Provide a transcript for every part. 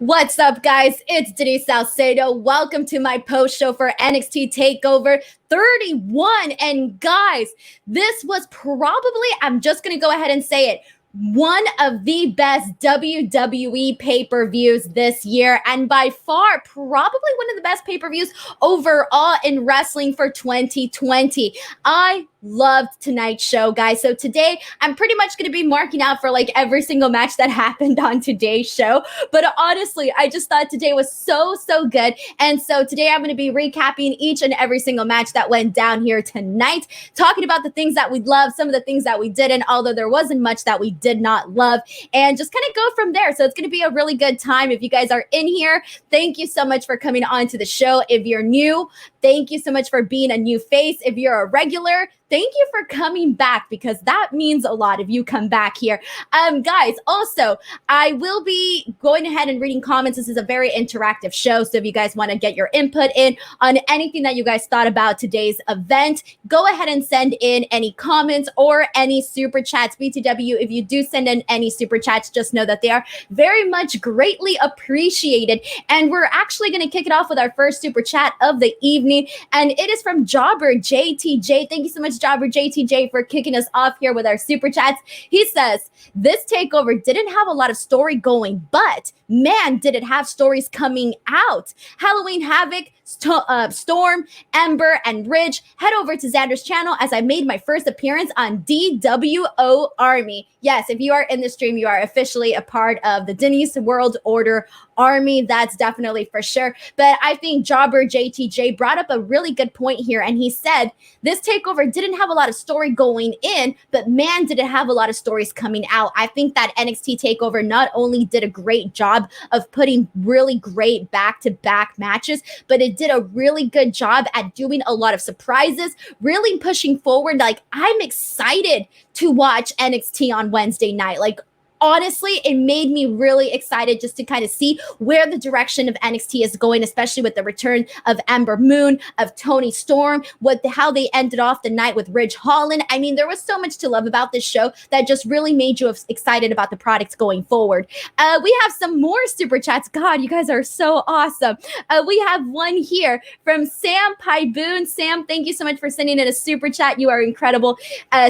What's up, guys? It's Denise Salcedo. Welcome to my post show for NXT Takeover 31. And guys, this was probably, I'm just going to go ahead and say it, one of the best WWE pay-per-views this year, and by far probably one of the best pay-per-views overall in wrestling for 2020. I loved tonight's show, guys. So today I'm pretty much going to be marking out for like every single match that happened on today's show. But honestly, I just thought today was so good. And so today I'm going to be recapping each and every single match that went down here tonight, talking about the things that we loved, some of the things that we didn't, although there wasn't much that we did not love, and just kind of go from there. So it's going to be a really good time. If you guys are in here, thank you so much for coming on to the show. If you're new, thank you so much for being a new face. If you're a regular, thank you for coming back, because that means a lot if you come back here. Guys, also, I will be going ahead and reading comments. This is a very interactive show, so if you guys want to get your input in on anything that you guys thought about today's event, go ahead and send in any comments or any super chats. BTW, if you do send in any super chats, just know that they are very much greatly appreciated. And we're actually going to kick it off with our first super chat of the evening, and it is from Jobber JTJ. Thank you so much, Jobber JTJ, for kicking us off here with our super chats. He says, this takeover didn't have a lot of story going, but man, did it have stories coming out. Halloween Havoc, Storm, Ember, and Ridge. Head over to Xander's channel as I made my first appearance on DWO Army. Yes, if you are in the stream, you are officially a part of the Denise World Order Army. That's definitely for sure. But I think Jobber JTJ brought up a really good point here, and he said this takeover didn't have a lot of story going in, but man, did it have a lot of stories coming out. I think that NXT takeover not only did a great job of putting really great back-to-back matches, but it did a really good job at doing a lot of surprises, really pushing forward. Like, I'm excited to watch NXT on Wednesday night. Like, honestly, it made me really excited just to kind of see where the direction of NXT is going, especially with the return of Ember Moon, of Toni Storm, how they ended off the night with Ridge Holland. I mean, there was so much to love about this show that just really made you excited about the products going forward. We have some more super chats. God, you guys are so awesome. We have one here from Sam Pyboon. Sam, thank you so much for sending in a super chat. You are incredible.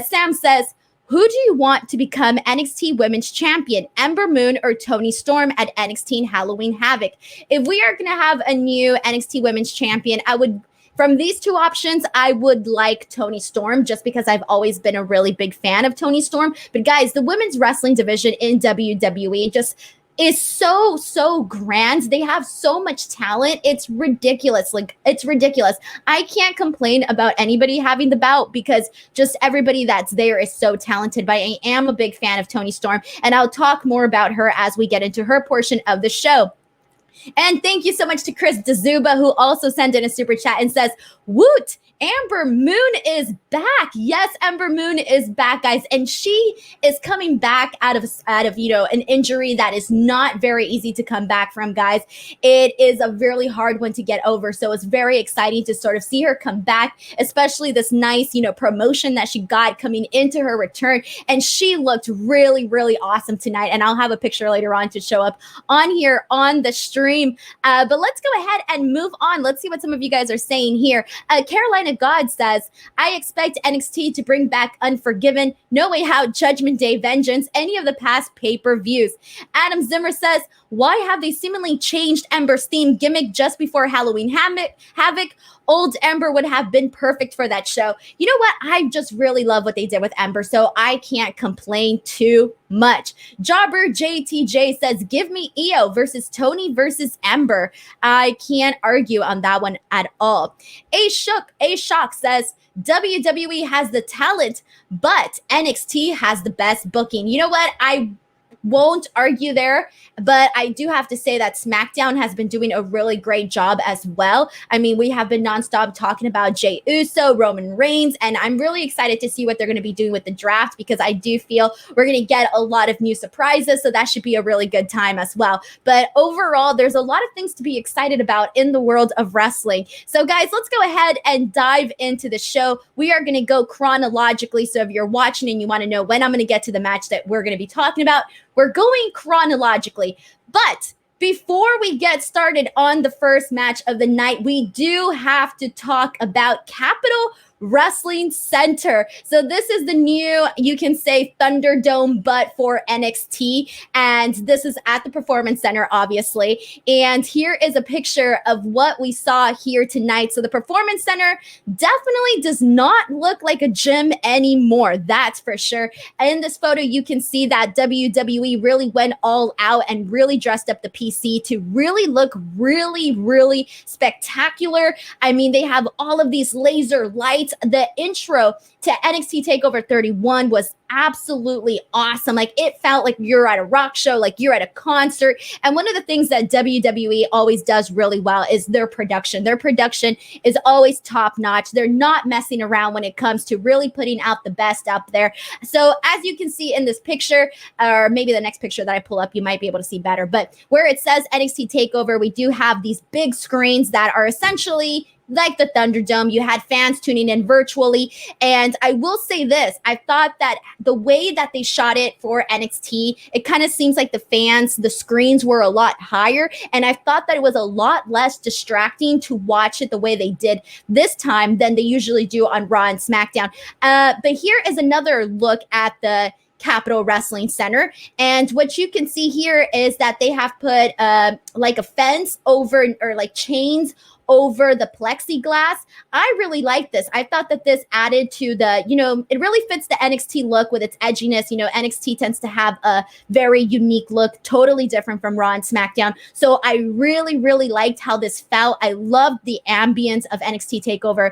Sam says, who do you want to become NXT Women's Champion, Ember Moon or Toni Storm at NXT Halloween Havoc? If we are going to have a new NXT Women's Champion, from these two options, I would like Toni Storm, just because I've always been a really big fan of Toni Storm. But guys, the women's wrestling division in WWE just is so grand. They have so much talent. It's ridiculous. Like, it's ridiculous. I can't complain about anybody having the bout, because just everybody that's there is so talented. But I am a big fan of Toni Storm, and I'll talk more about her as we get into her portion of the show. And thank you so much to Chris DeZuba, who also sent in a super chat and says, woot, Ember Moon is back. Yes, Ember Moon is back, guys. And she is coming back out of an injury that is not very easy to come back from, guys. It is a really hard one to get over. So it's very exciting to sort of see her come back, especially this nice, promotion that she got coming into her return. And she looked really awesome tonight. And I'll have a picture later on to show up on here on the stream. But let's go ahead and move on. Let's see what some of you guys are saying here. Carolina God says, I expect NXT to bring back Unforgiven, No Way Out, Judgment Day, Vengeance, any of the past pay-per-views. Adam Zimmer says, why have they seemingly changed Ember's theme gimmick just before Halloween Havoc? Old Ember would have been perfect for that show. You know what? I just really love what they did with Ember, so I can't complain too much. Jobber JTJ says, give me Io versus Toni versus Ember. I can't argue on that one at all. A Shock says, WWE has the talent, but NXT has the best booking. You know what? I won't argue there, but I do have to say that Smackdown has been doing a really great job as well. I mean, we have been nonstop talking about Jey Uso, Roman Reigns, and I'm really excited to see what they're going to be doing with the draft, because I do feel we're going to get a lot of new surprises, so that should be a really good time as well. But overall, there's a lot of things to be excited about in the world of wrestling. So guys, let's go ahead and dive into the show. We are going to go chronologically, so if you're watching and you want to know when I'm going to get to the match that we're going to be talking about, we're going chronologically. But Before we get started on the first match of the night, we do have to talk about Capital Wrestling Center. So this is the new, you can say, Thunderdome, but for NXT. And this is at the Performance Center, obviously. And here is a picture of what we saw here tonight. So the Performance Center definitely does not look like a gym anymore. That's for sure. In this photo, you can see that WWE really went all out and really dressed up the PC to really look really spectacular. I mean, they have all of these laser lights. The intro to NXT Takeover 31 was absolutely awesome. Like, it felt like you're at a rock show, like you're at a concert. And one of the things that WWE always does really well is their production. Their production is always top notch. They're not messing around when it comes to really putting out the best up there. So as you can see in this picture, or maybe the next picture that I pull up, you might be able to see better. But where it says NXT Takeover, we do have these big screens that are essentially like the Thunderdome. You had fans tuning in virtually. And I will say this, I thought that the way that they shot it for NXT, it kind of seems like the screens were a lot higher. And I thought that it was a lot less distracting to watch it the way they did this time than they usually do on Raw and SmackDown. But here is another look at the Capital Wrestling Center. And what you can see here is that they have put like a fence over, or like chains over the plexiglass. I really like this. I thought that this added to the, it really fits the NXT look with its edginess. NXT tends to have a very unique look, totally different from Raw and SmackDown. So I really liked how this felt. I loved the ambience of NXT Takeover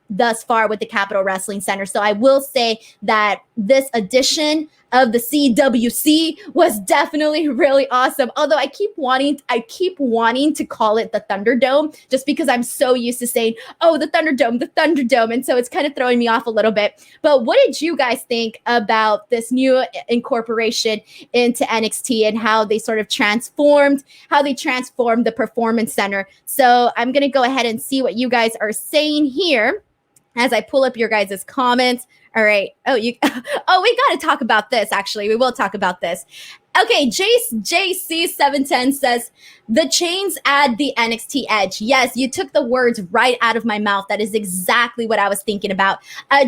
thus far with the Capital Wrestling Center. So I will say that this edition of the CWC was definitely really awesome. Although I keep wanting to call it the Thunderdome, just because I'm so used to saying, oh, the Thunderdome. And so it's kind of throwing me off a little bit. But what did you guys think about this new incorporation into NXT and how they sort of transformed the Performance Center? So I'm going to go ahead and see what you guys are saying here as I pull up your guys' comments. All right. We got to talk about this. Actually, we will talk about this. Okay, JC710 says, the chains add the NXT edge. Yes, you took the words right out of my mouth. That is exactly what I was thinking about.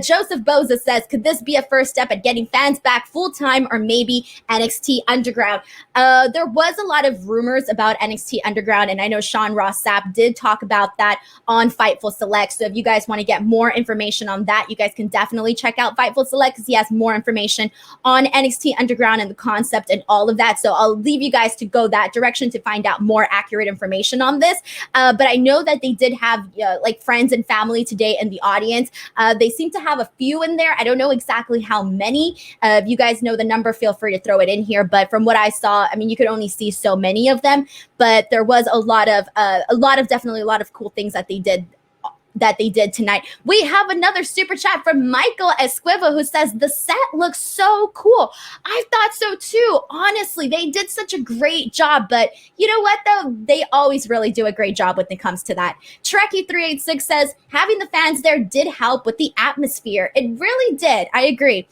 Joseph Boza says, could this be a first step at getting fans back full-time, or maybe NXT Underground? There was a lot of rumors about NXT Underground, and I know Sean Ross Sapp did talk about that on Fightful Select. So if you guys want to get more information on that, you guys can definitely check out Fightful Select, because he has more information on NXT Underground and the concept and all of that. So I'll leave you guys to go that direction to find out more accurate information on this. But I know that they did have like friends and family today in the audience. They seem to have a few in there. I don't know exactly how many. If you guys know the number, feel free to throw it in here. But from what I saw, I mean, you could only see so many of them, but there was definitely a lot of cool things that they did tonight. We have another super chat from Michael Escobar, who says, the set looks so cool. I thought so too. Honestly, they did such a great job, but you know what though? They always really do a great job when it comes to that. Trekkie386 says, having the fans there did help with the atmosphere. It really did. I agree.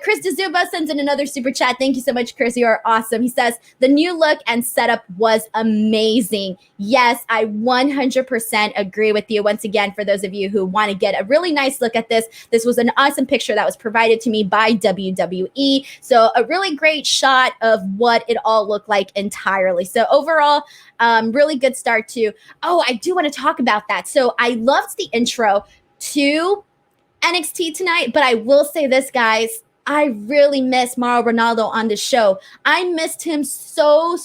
Chris DeZuba sends in another super chat. Thank you so much, Chris. You are awesome. He says, the new look and setup was amazing. Yes, I 100% agree with you. Once again, for those of you who want to get a really nice look at this, this was an awesome picture that was provided to me by WWE. So a really great shot of what it all looked like entirely. So overall, really good start to, I do want to talk about that. So I loved the intro to NXT tonight, but I will say this, guys. I really miss Mauro Ronaldo on the show. I missed him so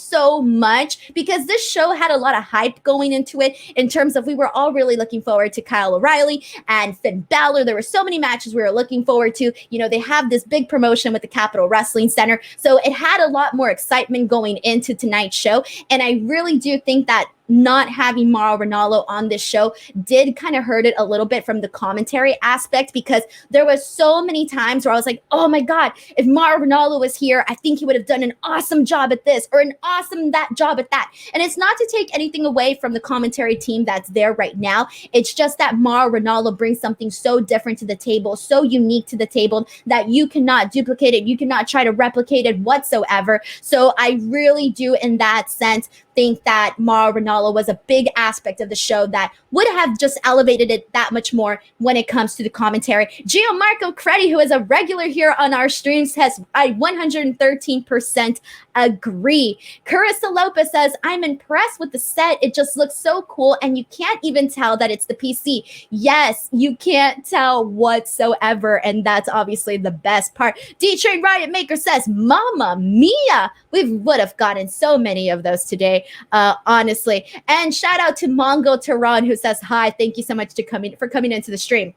much, because this show had a lot of hype going into it in terms of we were all really looking forward to Kyle O'Reilly and Finn Bálor. There were so many matches we were looking forward to. They have this big promotion with the Capital Wrestling Center. So it had a lot more excitement going into tonight's show. And I really do think that not having Mauro Ranallo on this show did kind of hurt it a little bit from the commentary aspect, because there was so many times where I was like, oh my God, if Mauro Ranallo was here, I think he would have done an awesome job at this or an awesome job at that. And it's not to take anything away from the commentary team that's there right now. It's just that Mauro Ranallo brings something so different to the table, so unique to the table, that you cannot duplicate it. You cannot try to replicate it whatsoever. So I really do, in that sense, think that Mauro Ranallo was a big aspect of the show that would have just elevated it that much more when it comes to the commentary. Gianmarco Credi, who is a regular here on our streams, says, I 113% agree. Carissa Lopez says, I'm impressed with the set. It just looks so cool, and you can't even tell that it's the PC. Yes, you can't tell whatsoever, and that's obviously the best part. D-Train Riot Maker says, Mama Mia. We would have gotten so many of those today, honestly. And shout out to Mongo Tehran, who says, hi, thank you so much for coming into the stream.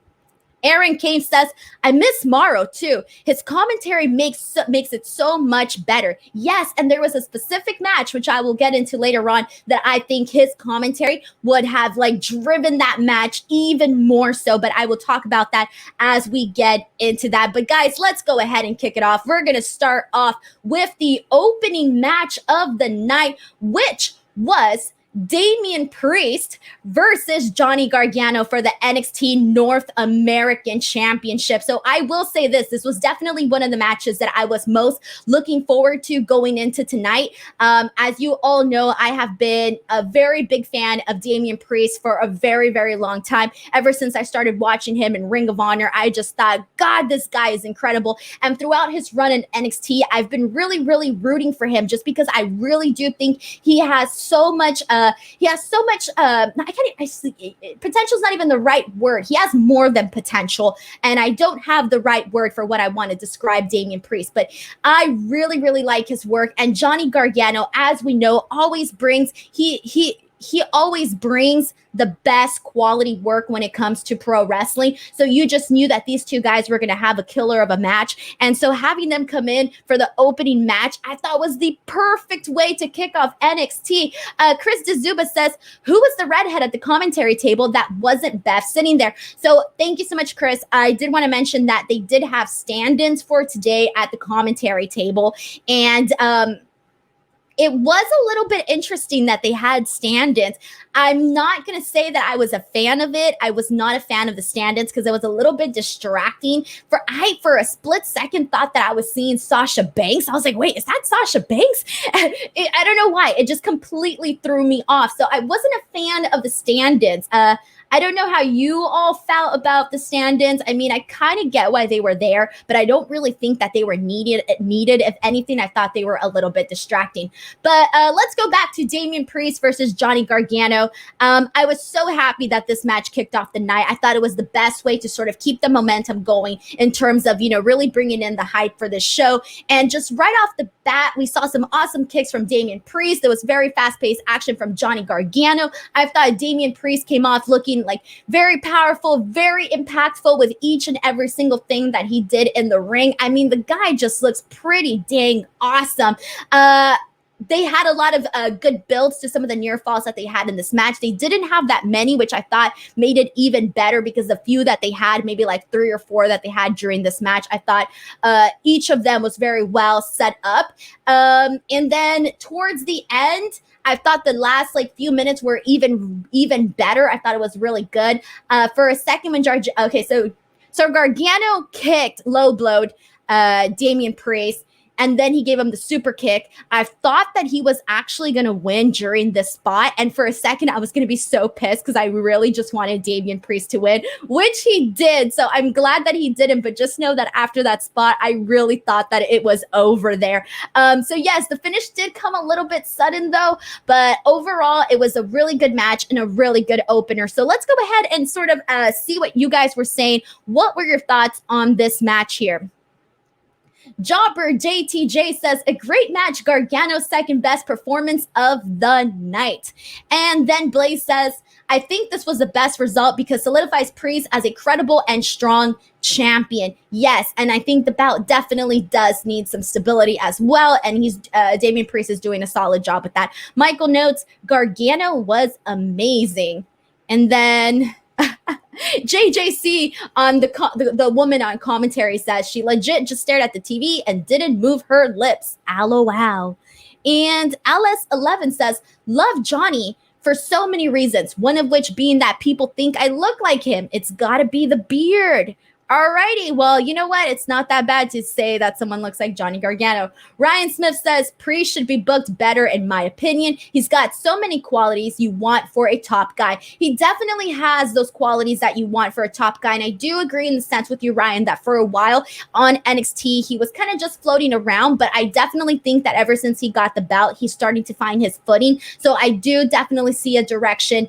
Aaron Kane says, I miss Mauro too. His commentary makes it so much better. Yes, and there was a specific match, which I will get into later on, that I think his commentary would have like driven that match even more so. But I will talk about that as we get into that. But guys, let's go ahead and kick it off. We're going to start off with the opening match of the night, which was Damian Priest versus Johnny Gargano for the NXT North American Championship. So I will say this was definitely one of the matches that I was most looking forward to going into tonight. As you all know, I have been a very big fan of Damian Priest for a very, very long time. Ever since I started watching him in Ring of Honor, I just thought, God, this guy is incredible. And throughout his run in NXT, I've been really, really rooting for him, just because I really do think he has so much potential is not even the right word. He has more than potential, and I don't have the right word for what I want to describe Damian Priest, but I really, really like his work. And Johnny Gargano, as we know, always brings he always brings the best quality work when it comes to pro wrestling. So you just knew that these two guys were going to have a killer of a match. And so having them come in for the opening match, I thought was the perfect way to kick off NXT. Chris DeZuba says, who was the redhead at the commentary table that wasn't Beth sitting there? So thank you so much, Chris. I did want to mention that they did have stand-ins for today at the commentary table. And, it was a little bit interesting that they had stand-ins. I'm not going to say that I was a fan of it. I was not a fan of the stand-ins because it was a little bit distracting. I, for a split second, thought that I was seeing Sasha Banks. I was like, wait, is that Sasha Banks? I don't know why. It just completely threw me off. So I wasn't a fan of the stand-ins. I don't know how you all felt about the stand-ins. I mean, I kind of get why they were there, but I don't really think that they were needed. If anything, I thought they were a little bit distracting. But let's go back to Damian Priest versus Johnny Gargano. I was so happy that this match kicked off the night. I thought it was the best way to sort of keep the momentum going in terms of, really bringing in the hype for this show. And just right off the bat, we saw some awesome kicks from Damian Priest. There was very fast-paced action from Johnny Gargano. I thought Damian Priest came off looking like very powerful, very impactful with each and every single thing that he did in the ring. I mean, the guy just looks pretty dang awesome. They had a lot of good builds to some of the near falls that they had in this match. They didn't have that many, which I thought made it even better, because the few that they had, maybe like 3 or 4 that they had during this match, I thought each of them was very well set up. And then towards the end, I thought the last few minutes were even better. I thought it was really good. For a second when so Gargano kicked, low blowed Damian Priest, and then he gave him the super kick. I thought that he was actually going to win during this spot. And for a second, I was going to be so pissed because I really just wanted Damian Priest to win, which he did. So I'm glad that he didn't. But just know that after that spot, I really thought that it was over there. So yes, the finish did come a little bit sudden though. But overall, it was a really good match and a really good opener. So let's go ahead and sort of see what you guys were saying. What were your thoughts on this match here? Jobber JTJ says, a great match, Gargano's second best performance of the night. And then Blaze says, I think this was the best result because solidifies Priest as a credible and strong champion. Yes, and I think the bout definitely does need some stability as well, and Damian Priest is doing a solid job with that. Michael notes, Gargano was amazing. And then JJC on the woman on commentary says she legit just stared at the TV and didn't move her lips. LOL. And LS11 says, love Johnny for so many reasons, one of which being that people think I look like him. It's gotta be the beard. Alrighty, well, you know what? It's not that bad to say that someone looks like Johnny Gargano. Ryan Smith says, Priest should be booked better in my opinion. He's got so many qualities you want for a top guy. He definitely has those qualities that you want for a top guy. And I do agree in the sense with you, Ryan, that for a while on NXT, he was kind of just floating around. But I definitely think that ever since he got the belt, he's starting to find his footing. So I do definitely see a direction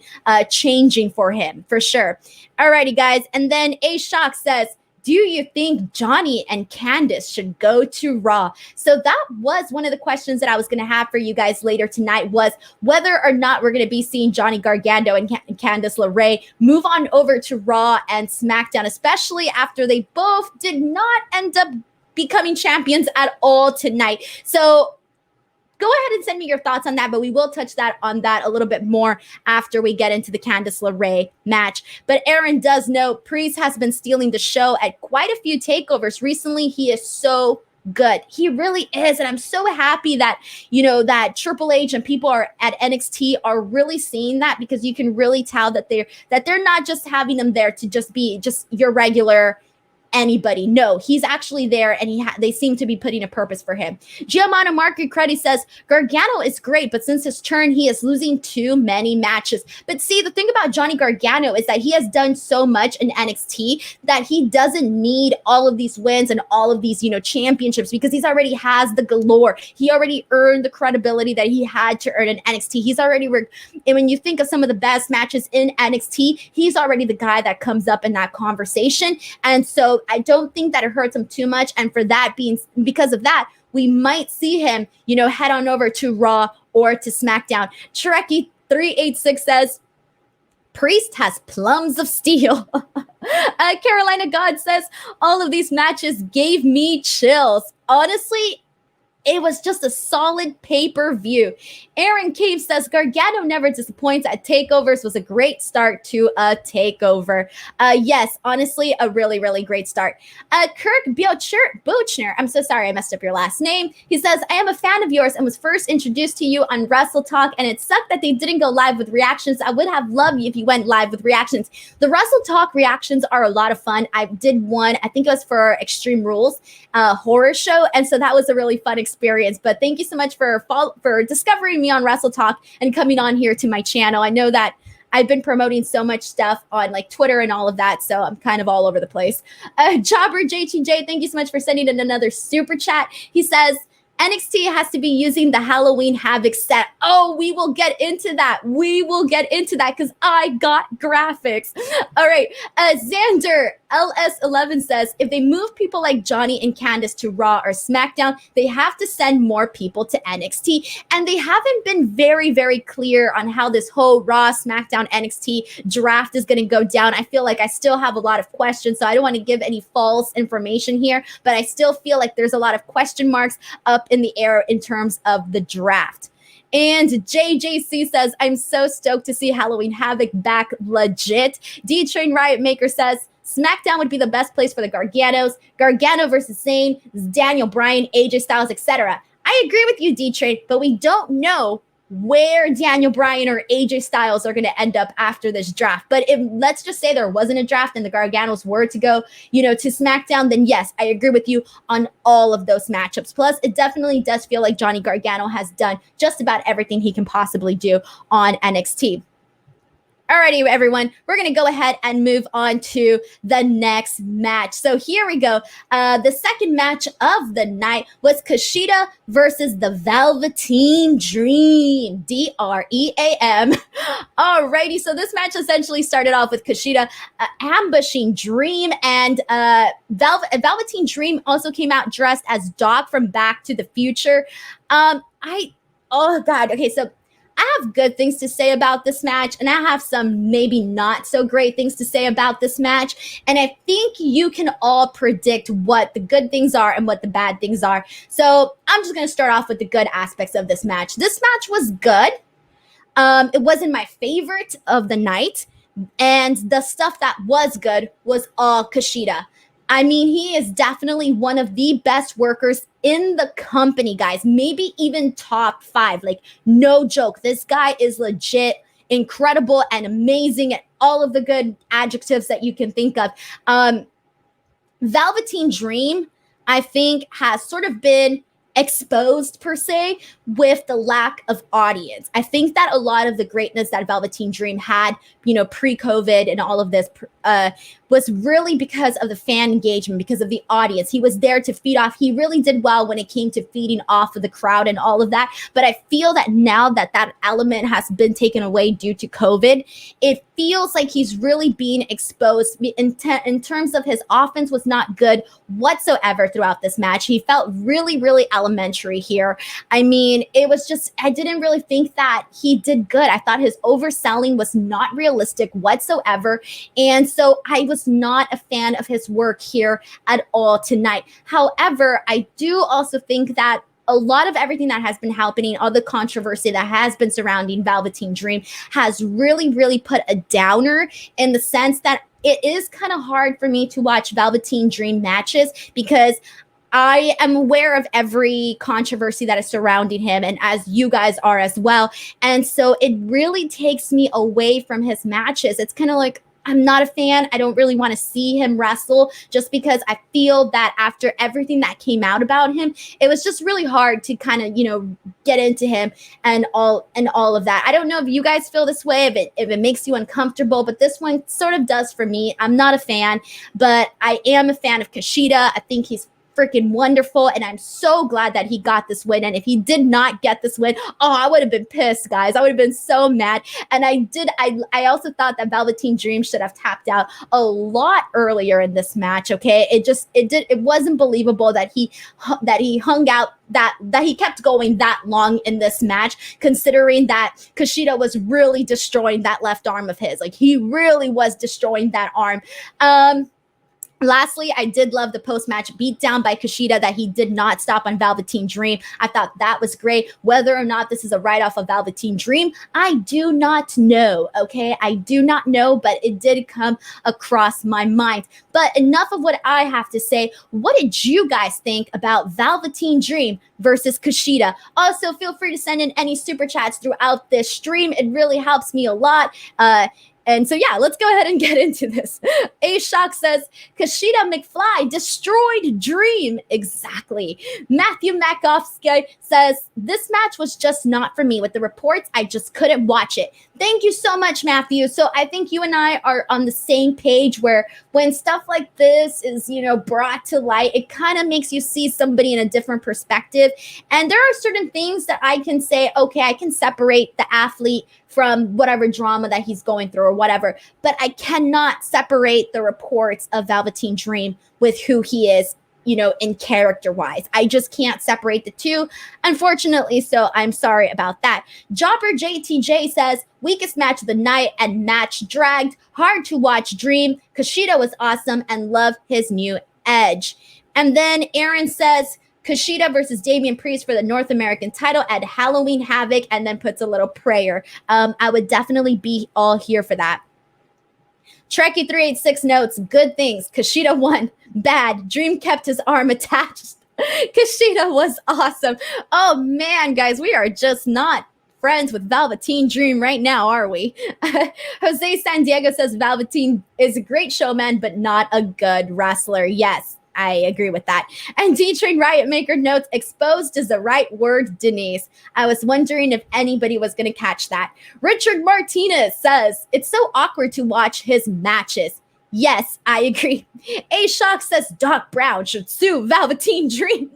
changing for him, for sure. Alrighty, guys. And then A Shock says, do you think Johnny and Candice should go to Raw? So that was one of the questions that I was going to have for you guys later tonight, was whether or not we're going to be seeing Johnny Gargano and Candice LeRae move on over to Raw and SmackDown, especially after they both did not end up becoming champions at all tonight. So go ahead and send me your thoughts on that, but we will touch on that a little bit more after we get into the Candice LeRae match. But Aaron does note Priest has been stealing the show at quite a few takeovers recently. He is so good. He really is. And I'm so happy that, that Triple H and people are at NXT are really seeing that, because you can really tell that they're not just having them there to just be just your regular anybody. No, he's actually there, and they seem to be putting a purpose for him. Giovanna Market Credit says, Gargano is great, but since his turn, he is losing too many matches. But see, the thing about Johnny Gargano is that he has done so much in NXT that he doesn't need all of these wins and all of these, championships, because he's already has the galore. He already earned the credibility that he had to earn in NXT. He's already, and when you think of some of the best matches in NXT, he's already the guy that comes up in that conversation. And so I don't think that it hurts him too much. And because of that, we might see him, head on over to Raw or to SmackDown. Trekkie 386 says, Priest has plums of steel. Carolina God says, all of these matches gave me chills. Honestly, it was just a solid pay-per-view. Aaron Cave says, Gargano never disappoints at takeovers, was a great start to a takeover. Yes, honestly, a really, really great start. Kirk Bochner, I'm so sorry I messed up your last name. He says, I am a fan of yours and was first introduced to you on Wrestle Talk, and it sucked that they didn't go live with reactions. I would have loved you if you went live with reactions. The Wrestle Talk reactions are a lot of fun. I did one, I think it was for Extreme Rules horror show, and so that was a really fun experience. But thank you so much for discovering me on Wrestle Talk and coming on here to my channel. I know that I've been promoting so much stuff on like Twitter and all of that, so I'm kind of all over the place. Jobber JTJ, thank you so much for sending in another super chat. He says, NXT has to be using the Halloween Havoc set. Oh, we will get into that. Because I got graphics. All right. Xander LS11 says, if they move people like Johnny and Candice to Raw or SmackDown, they have to send more people to NXT. And they haven't been very, very clear on how this whole Raw, SmackDown, NXT draft is going to go down. I feel like I still have a lot of questions, so I don't want to give any false information here, but I still feel like there's a lot of question marks up in the air in terms of the draft. And JJC says, I'm so stoked to see Halloween Havoc back legit. D-Train Riot Maker says, SmackDown would be the best place for the Garganos. Gargano versus Zayn, Daniel Bryan, AJ Styles, etc. I agree with you, D-Train, but we don't know where Daniel Bryan or AJ Styles are going to end up after this draft. But if let's just say there wasn't a draft and the Garganos were to go, to SmackDown, then yes, I agree with you on all of those matchups. Plus, it definitely does feel like Johnny Gargano has done just about everything he can possibly do on NXT. Alrighty, everyone, we're going to go ahead and move on to the next match. So here we go. The second match of the night was Kushida versus the Velveteen Dream, DREAM. Alrighty, so this match essentially started off with Kushida ambushing Dream, and Velveteen Dream also came out dressed as Doc from Back to the Future. Oh God, okay, so I have good things to say about this match, and I have some maybe not so great things to say about this match. And I think you can all predict what the good things are and what the bad things are. So I'm just going to start off with the good aspects of this match. This match was good. It wasn't my favorite of the night. And the stuff that was good was all Kushida. I mean, he is definitely one of the best workers in the company, guys. Maybe even top 5. Like, no joke. This guy is legit incredible and amazing at all of the good adjectives that you can think of. Velveteen Dream, I think, has sort of been exposed per se with the lack of audience. I think that a lot of the greatness that Velveteen Dream had, pre-COVID and all of this was really because of the fan engagement, because of the audience. He was there to feed off. He really did well when it came to feeding off of the crowd and all of that. But I feel that now that that element has been taken away due to COVID, it feels like he's really being exposed in terms of his offense was not good whatsoever throughout this match. He felt really, really elementary here. I mean, it was just, I didn't really think that he did good. I thought his overselling was not realistic whatsoever. And so I was not a fan of his work here at all tonight. However, I do also think that a lot of everything that has been happening, all the controversy that has been surrounding Velveteen Dream has really, really put a downer in the sense that it is kind of hard for me to watch Velveteen Dream matches because I am aware of every controversy that is surrounding him, and as you guys are as well. And so it really takes me away from his matches. It's kind of like, I'm not a fan. I don't really want to see him wrestle just because I feel that after everything that came out about him, it was just really hard to kind of, get into him and all of that. I don't know if you guys feel this way, if it makes you uncomfortable, but this one sort of does for me. I'm not a fan, but I am a fan of Kushida. I think he's freaking wonderful, and I'm so glad that he got this win. And if he did not get this win, I would have been pissed, guys. I would have been so mad. And I also thought that Velveteen Dream should have tapped out a lot earlier in this match. Okay, it wasn't believable that he hung out, that he kept going that long in this match, considering that Kushida was really destroying that left arm of his. Like, he really was destroying that arm. Lastly, I did love the post-match beatdown by Kushida that he did not stop on Velveteen Dream. I thought that was great. Whether or not this is a write-off of Velveteen Dream, I do not know, okay? I do not know, but it did come across my mind. But enough of what I have to say. What did you guys think about Velveteen Dream versus Kushida? Also, feel free to send in any super chats throughout this stream. It really helps me a lot. And so, yeah, let's go ahead and get into this. A-Shock says, Kushida mcfly destroyed Dream. Exactly. Matthew Makovsky says, this match was just not for me. With the reports, I just couldn't watch it. Thank you so much, Matthew. So I think you and I are on the same page where when stuff like this is, brought to light, it kind of makes you see somebody in a different perspective. And there are certain things that I can say, okay, I can separate the athlete from whatever drama that he's going through or whatever. But I cannot separate the reports of Velveteen Dream with who he is, in character-wise. I just can't separate the two, unfortunately, so I'm sorry about that. Jobber JTJ says, weakest match of the night and match dragged. Hard to watch Dream. Kushida was awesome and love his new edge. And then Aaron says, Kushida versus Damian Priest for the North American title at Halloween Havoc, and then puts a little prayer. I would definitely be all here for that. Trekkie386 notes, good things. Kushida won. Bad. Dream kept his arm attached. Kushida was awesome. Oh, man, guys, we are just not friends with Velveteen Dream right now, are we? Jose San Diego says Velveteen is a great showman, but not a good wrestler. Yes. I agree with that. And D-Train Riot Maker notes, exposed is the right word, Denise. I was wondering if anybody was going to catch that. Richard Martinez says, it's so awkward to watch his matches. Yes, I agree. A-Shock says, Doc Brown should sue Velveteen Dream.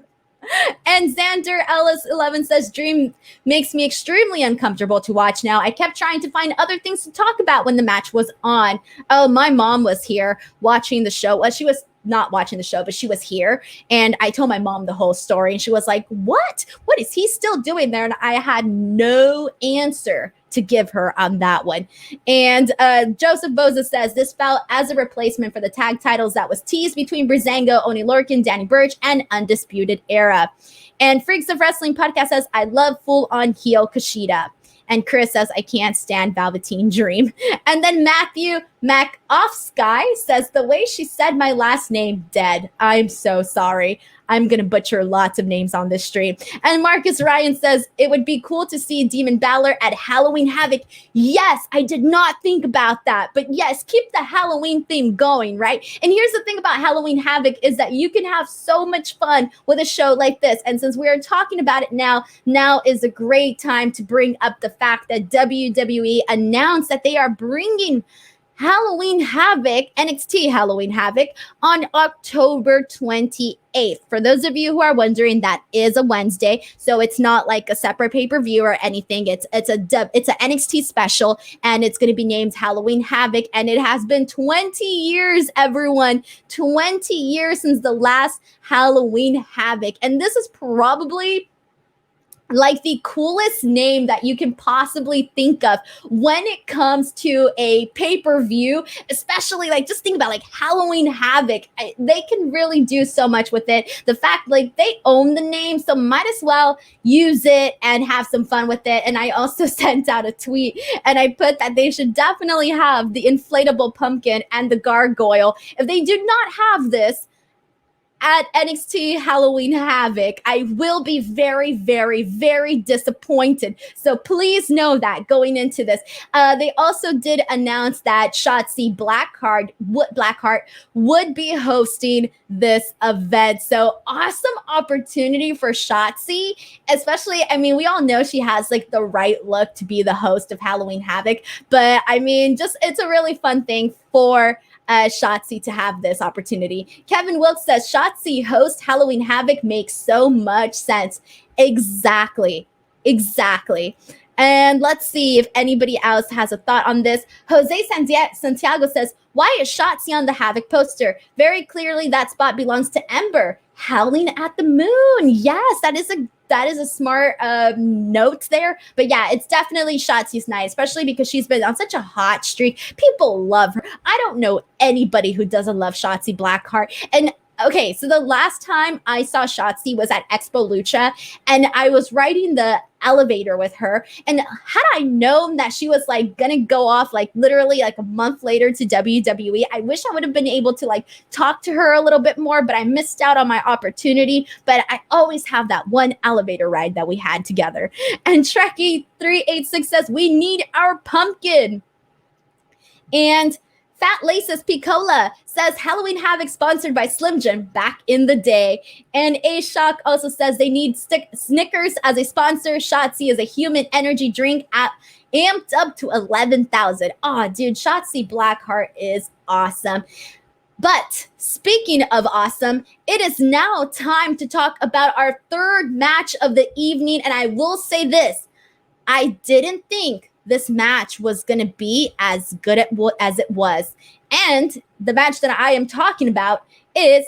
And Xander Ellis 11 says, Dream makes me extremely uncomfortable to watch now. I kept trying to find other things to talk about when the match was on. Oh, my mom was here watching the show. Well, she was not watching the show, but she was here. And I told my mom the whole story. And she was like, what? What is he still doing there? And I had no answer to give her on that one. And Joseph Boza says, this felt as a replacement for the tag titles that was teased between Breezango, Oni Lorcan, Danny Burch, and Undisputed Era. And Freaks of Wrestling Podcast says, I love full-on heel Kushida. And Chris says, I can't stand Velveteen Dream. And then Matthew McOffsky says, the way she said my last name, dead. I'm so sorry. I'm going to butcher lots of names on this stream. And Marcus Ryan says, it would be cool to see Demon Bálor at Halloween Havoc. Yes, I did not think about that. But yes, keep the Halloween theme going, right? And here's the thing about Halloween Havoc is that you can have so much fun with a show like this. And since we're talking about it now is a great time to bring up the fact that WWE announced that they are bringing Halloween Havoc, NXT Halloween Havoc, on October 28th. For those of you who are wondering, that is a Wednesday, so it's not like a separate pay-per-view or anything. It's a NXT special, and it's going to be named Halloween Havoc, and it has been 20 years, everyone. 20 years since the last Halloween Havoc, and this is probably like the coolest name that you can possibly think of when it comes to a pay-per-view, especially like just think about like Halloween Havoc. They can really do so much with it. The fact like they own the name, so might as well use it and have some fun with it. And I also sent out a tweet and I put that they should definitely have the inflatable pumpkin and the gargoyle. If they do not have this at NXT Halloween Havoc, I will be very, very, very disappointed. So please know that going into this. They also did announce that Shotzi Blackheart would be hosting this event. So awesome opportunity for Shotzi, especially, I mean, we all know she has like the right look to be the host of Halloween Havoc, but I mean, just it's a really fun thing for Shotzi to have this opportunity. Kevin Wilkes says, Shotzi host Halloween Havoc makes so much sense. Exactly. And let's see if anybody else has a thought on this. Jose Santiago says, why is Shotzi on the Havoc poster? Very clearly that spot belongs to Ember. Howling at the Moon. Yes, that is a smart note there. But yeah, it's definitely Shotzi's night, especially because she's been on such a hot streak. People love her. I don't know anybody who doesn't love Shotzi Blackheart. And okay, so the last time I saw Shotzi was at Expo Lucha, and I was riding the elevator with her. And had I known that she was like gonna go off like literally like a month later to WWE, I wish I would have been able to like talk to her a little bit more, but I missed out on my opportunity. But I always have that one elevator ride that we had together. And Trekkie386 says, we need our pumpkin. And Fat Laces Picola says Halloween Havoc sponsored by Slim Jim back in the day. And A-Shock also says they need Snickers as a sponsor. Shotzi is a human energy drink amped up to 11,000. Oh, dude, Shotzi Blackheart is awesome. But speaking of awesome, it is now time to talk about our third match of the evening. And I will say this, I didn't think this match was going to be as good as it was. And the match that I am talking about is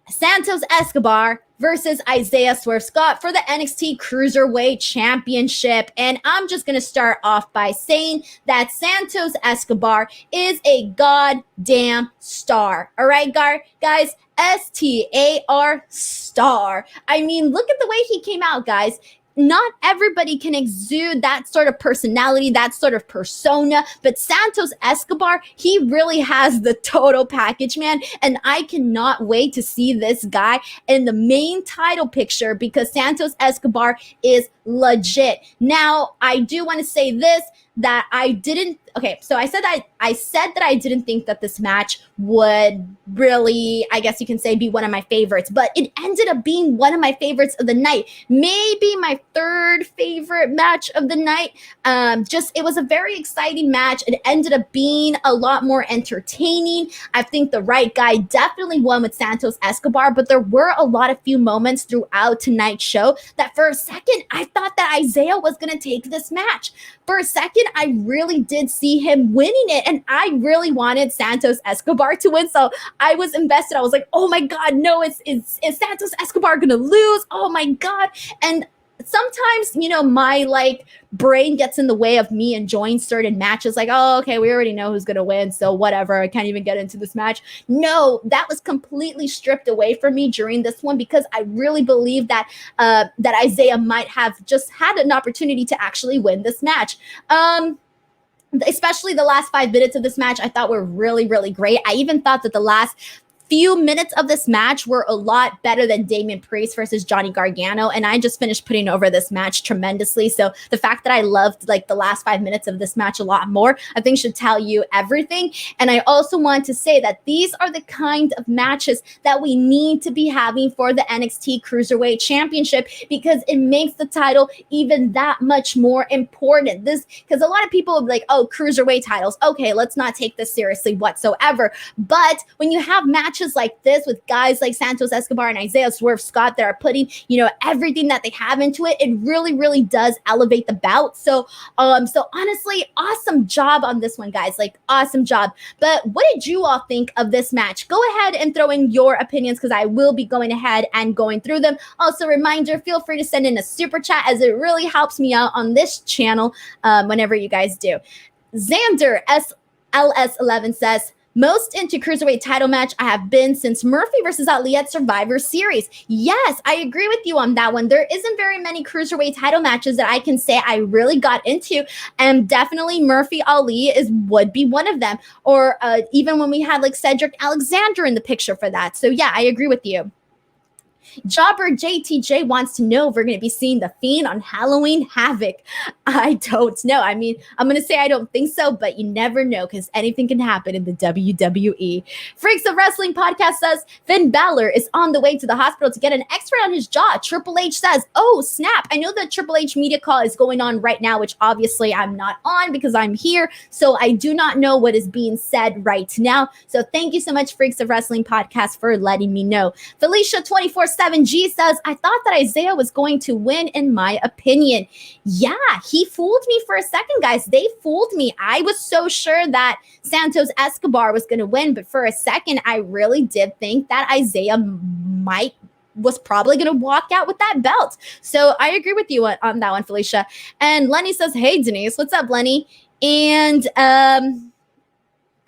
Santos Escobar versus Isaiah Swerve Scott for the NXT Cruiserweight Championship. And I'm just going to start off by saying that Santos Escobar is a goddamn star. All right, guys? S-T-A-R star. I mean, look at the way he came out, guys. Not everybody can exude that sort of personality, that sort of persona, but Santos Escobar, he really has the total package, man. And I cannot wait to see this guy in the main title picture because Santos Escobar is legit. Now, I do want to say this, that I didn't, okay, so I said that I didn't think that this match would really, I guess you can say, be one of my favorites, but it ended up being one of my favorites of the night. Maybe my third favorite match of the night. It was a very exciting match. It ended up being a lot more entertaining. I think the right guy definitely won with Santos Escobar, but there were a lot of few moments throughout tonight's show that for a second, I thought that Isaiah was going to take this match. For a second, I really did see him winning it. And I really wanted Santos Escobar to win. So I was invested. I was like, oh my God, no, is Santos Escobar going to lose? Oh my God. And sometimes, my like brain gets in the way of me enjoying certain matches. Like, oh, okay, we already know who's going to win. So whatever, I can't even get into this match. No, that was completely stripped away from me during this one because I really believe that that Isaiah might have just had an opportunity to actually win this match. Especially the last 5 minutes of this match, I thought were really, really great. I even thought that the last few minutes of this match were a lot better than Damian Priest versus Johnny Gargano, and I just finished putting over this match tremendously. So the fact that I loved like the last 5 minutes of this match a lot more, I think should tell you everything. And I also want to say that these are the kind of matches that we need to be having for the NXT Cruiserweight Championship because it makes the title even that much more important. This because a lot of people will be like, oh, Cruiserweight titles, okay, let's not take this seriously whatsoever. But when you have matches like this with guys like Santos Escobar and Isaiah Swerve Scott that are putting, everything that they have into it, it really, really does elevate the bout. So honestly, awesome job on this one, guys. Like, awesome job. But what did you all think of this match? Go ahead and throw in your opinions because I will be going ahead and going through them. Also, reminder, feel free to send in a super chat as it really helps me out on this channel whenever you guys do. Xander SLS11 says, most into Cruiserweight title match I have been since Murphy versus Ali at Survivor Series. Yes, I agree with you on that one. There isn't very many Cruiserweight title matches that I can say I really got into, and definitely Murphy Ali would be one of them. Or even when we had like Cedric Alexander in the picture for that. So yeah, I agree with you. Jobber JTJ wants to know if we're going to be seeing The Fiend on Halloween Havoc. I don't know. I mean, I'm going to say I don't think so, but you never know because anything can happen in the WWE. Freaks of Wrestling podcast says Finn Bálor is on the way to the hospital to get an x-ray on his jaw. Triple H says, oh, snap. I know the Triple H media call is going on right now, which obviously I'm not on because I'm here. So I do not know what is being said right now. So thank you so much, Freaks of Wrestling podcast, for letting me know. Felicia 24/7G says, I thought that Isaiah was going to win in my opinion. Yeah, he fooled me for a second, guys. They fooled me. I was so sure that Santos Escobar was going to win, but for a second, I really did think that Isaiah was probably going to walk out with that belt. So I agree with you on that one, Felicia. And Lenny says, hey, Denise, what's up, Lenny? And,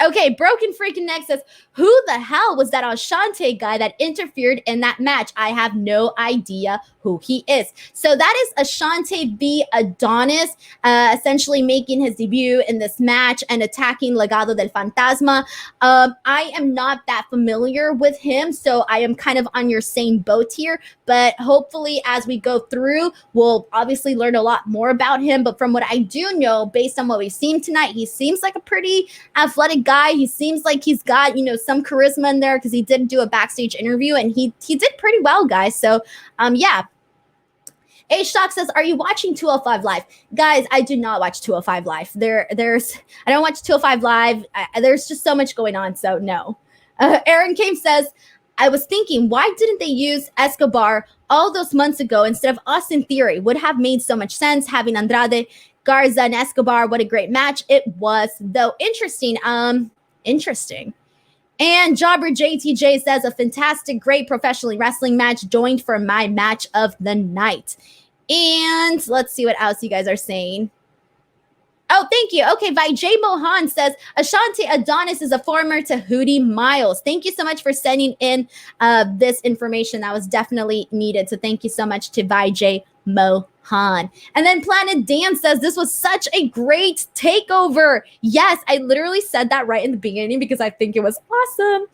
okay, Broken Freaking Neck says, who the hell was that Ashante guy that interfered in that match? I have no idea who he is. So that is Ashante B. Adonis, essentially making his debut in this match and attacking Legado del Fantasma. I am not that familiar with him, so I am kind of on your same boat here. But hopefully as we go through, we'll obviously learn a lot more about him. But from what I do know, based on what we've seen tonight, he seems like a pretty athletic guy. He seems like he's got, some charisma in there because he did do a backstage interview and he did pretty well, guys. So, yeah. A-Shock says, are you watching 205 Live? Guys, I do not watch 205 Live. I don't watch 205 Live. There's just so much going on, so no. Aaron Came says, I was thinking, why didn't they use Escobar all those months ago instead of Austin Theory? Would have made so much sense having Andrade, Garza, and Escobar. What a great match it was, though. Interesting. Interesting. And Jobber JTJ says, a fantastic, great professionally wrestling match joined for my match of the night. And let's see what else you guys are saying. Oh, thank you. Okay, Vijay Mohan says, Ashante Adonis is a former Tahuti Miles. Thank you so much for sending in this information. That was definitely needed. So thank you so much to Vijay Mohan. And then Planet Dan says, this was such a great takeover. Yes, I literally said that right in the beginning because I think it was awesome.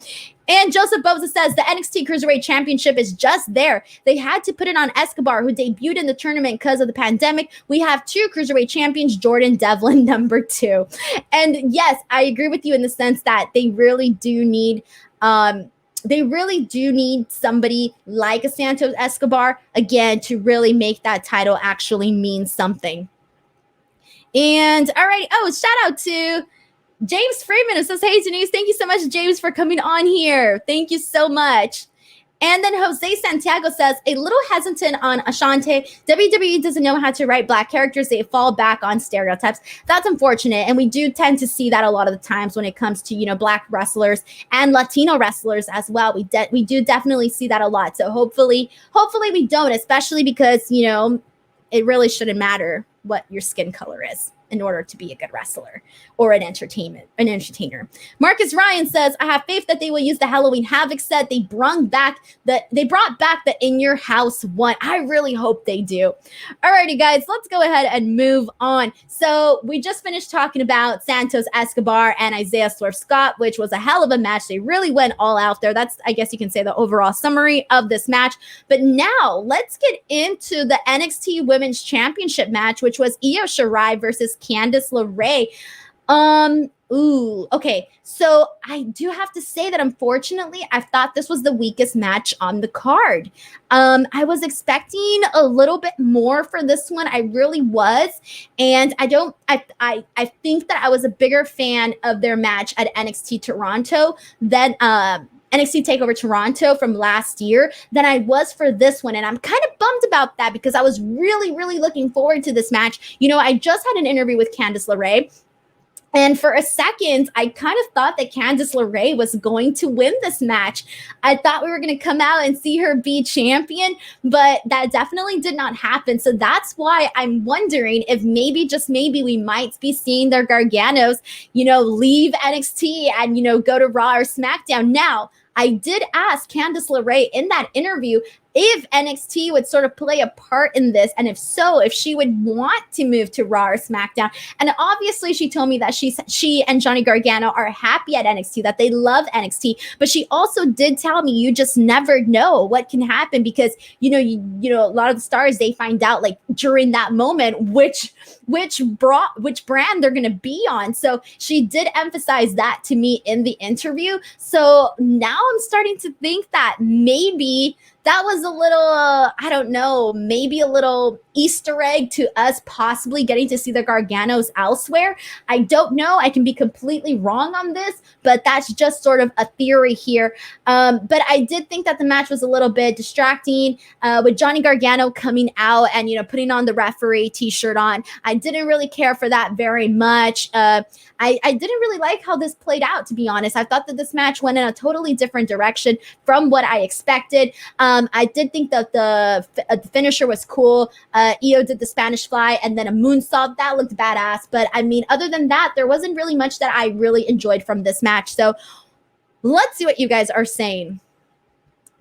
And Joseph Boza says, the NXT Cruiserweight Championship is just there. They had to put it on Escobar, who debuted in the tournament because of the pandemic. We have two Cruiserweight champions, Jordan Devlin, number 2. And yes, I agree with you in the sense that they really do need somebody like a Santos Escobar, again, to really make that title actually mean something. And all right. Oh, shout out to James Freeman. It says, hey, Denise, thank you so much, James, for coming on here. Thank you so much. And then Jose Santiago says, a little hesitant on Ashante. WWE doesn't know how to write black characters. They fall back on stereotypes. That's unfortunate. And we do tend to see that a lot of the times when it comes to, black wrestlers and Latino wrestlers as well. We do definitely see that a lot. So hopefully we don't, especially because, it really shouldn't matter what your skin color is in order to be a good wrestler or an entertainer. Marcus Ryan says, I have faith that they will use the Halloween Havoc set. They brought back the In Your House one. I really hope they do. Alrighty, guys, let's go ahead and move on. So we just finished talking about Santos Escobar and Isaiah Swerve Scott, which was a hell of a match. They really went all out there. That's, I guess you can say, the overall summary of this match. But now let's get into the NXT Women's Championship match, which was Io Shirai versus Candice LeRae. Okay. So I do have to say that unfortunately, I thought this was the weakest match on the card. I was expecting a little bit more for this one. I really was. And I think that I was a bigger fan of their match at NXT Toronto than NXT Takeover Toronto from last year than I was for this one. And I'm kind of bummed about that because I was really, really looking forward to this match. I just had an interview with Candice LeRae. And for a second, I kind of thought that Candice LeRae was going to win this match. I thought we were going to come out and see her be champion, but that definitely did not happen. So that's why I'm wondering if just maybe we might be seeing their Garganos, leave NXT and, go to Raw or SmackDown. Now, I did ask Candice LeRae in that interview if NXT would sort of play a part in this, and if so, if she would want to move to Raw or SmackDown. And obviously she told me that she and Johnny Gargano are happy at NXT, that they love NXT, but she also did tell me you just never know what can happen because, a lot of the stars, they find out like during that moment which brand they're going to be on. So she did emphasize that to me in the interview. So now I'm starting to think that maybe that was a little, I don't know, maybe a little Easter egg to us possibly getting to see the Garganos elsewhere. I don't know. I can be completely wrong on this, but that's just sort of a theory here. But I did think that the match was a little bit distracting with Johnny Gargano coming out and, putting on the referee t-shirt on. I didn't really care for that very much. I didn't really like how this played out, to be honest. I thought that this match went in a totally different direction from what I expected. I did think that the finisher was cool. Io did the Spanish fly and then a moonsault. That looked badass. But I mean, other than that, there wasn't really much that I really enjoyed from this match. So let's see what you guys are saying.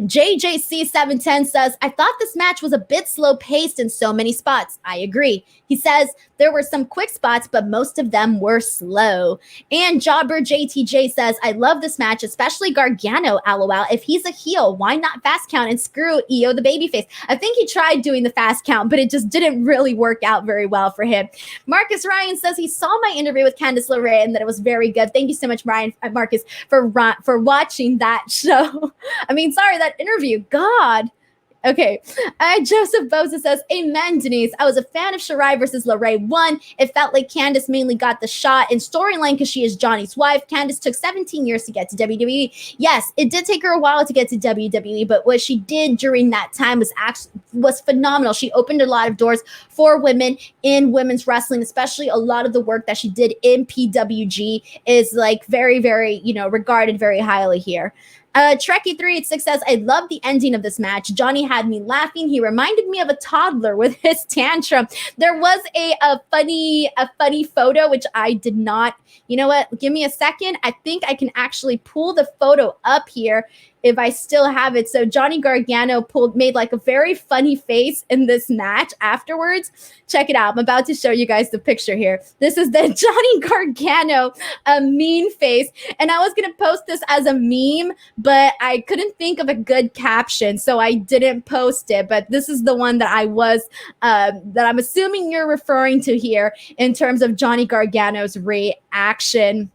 JJC710 says, I thought this match was a bit slow paced in so many spots. I agree. He says there were some quick spots, but most of them were slow. And Jobber JTJ says, I love this match, especially Gargano, LOL. If he's a heel, why not fast count and screw Io the babyface? I think he tried doing the fast count, but it just didn't really work out very well for him. Marcus Ryan says he saw my interview with Candice LeRae and that it was very good. Thank you so much, Marcus, for watching that show. I mean, sorry, that interview, God. Okay. Joseph Bosa says, amen, Denise. I was a fan of Shirai versus LeRae 1. It felt like Candice mainly got the shot in storyline because she is Johnny's wife. Candice took 17 years to get to WWE. Yes, it did take her a while to get to WWE, but what she did during that time was phenomenal. She opened a lot of doors for women in women's wrestling, especially a lot of the work that she did in PWG is like very, very, regarded very highly here. Trekkie386 says, I love the ending of this match. Johnny had me laughing. He reminded me of a toddler with his tantrum. There was a funny photo, which I did not, you know what? Give me a second. I think I can actually pull the photo up here if I still have it. So Johnny Gargano made like a very funny face in this match afterwards. Check it out. I'm about to show you guys the picture here. This is the Johnny Gargano mean face. And I was going to post this as a meme, but I couldn't think of a good caption, so I didn't post it. But this is the one that that I'm assuming you're referring to here in terms of Johnny Gargano's reaction.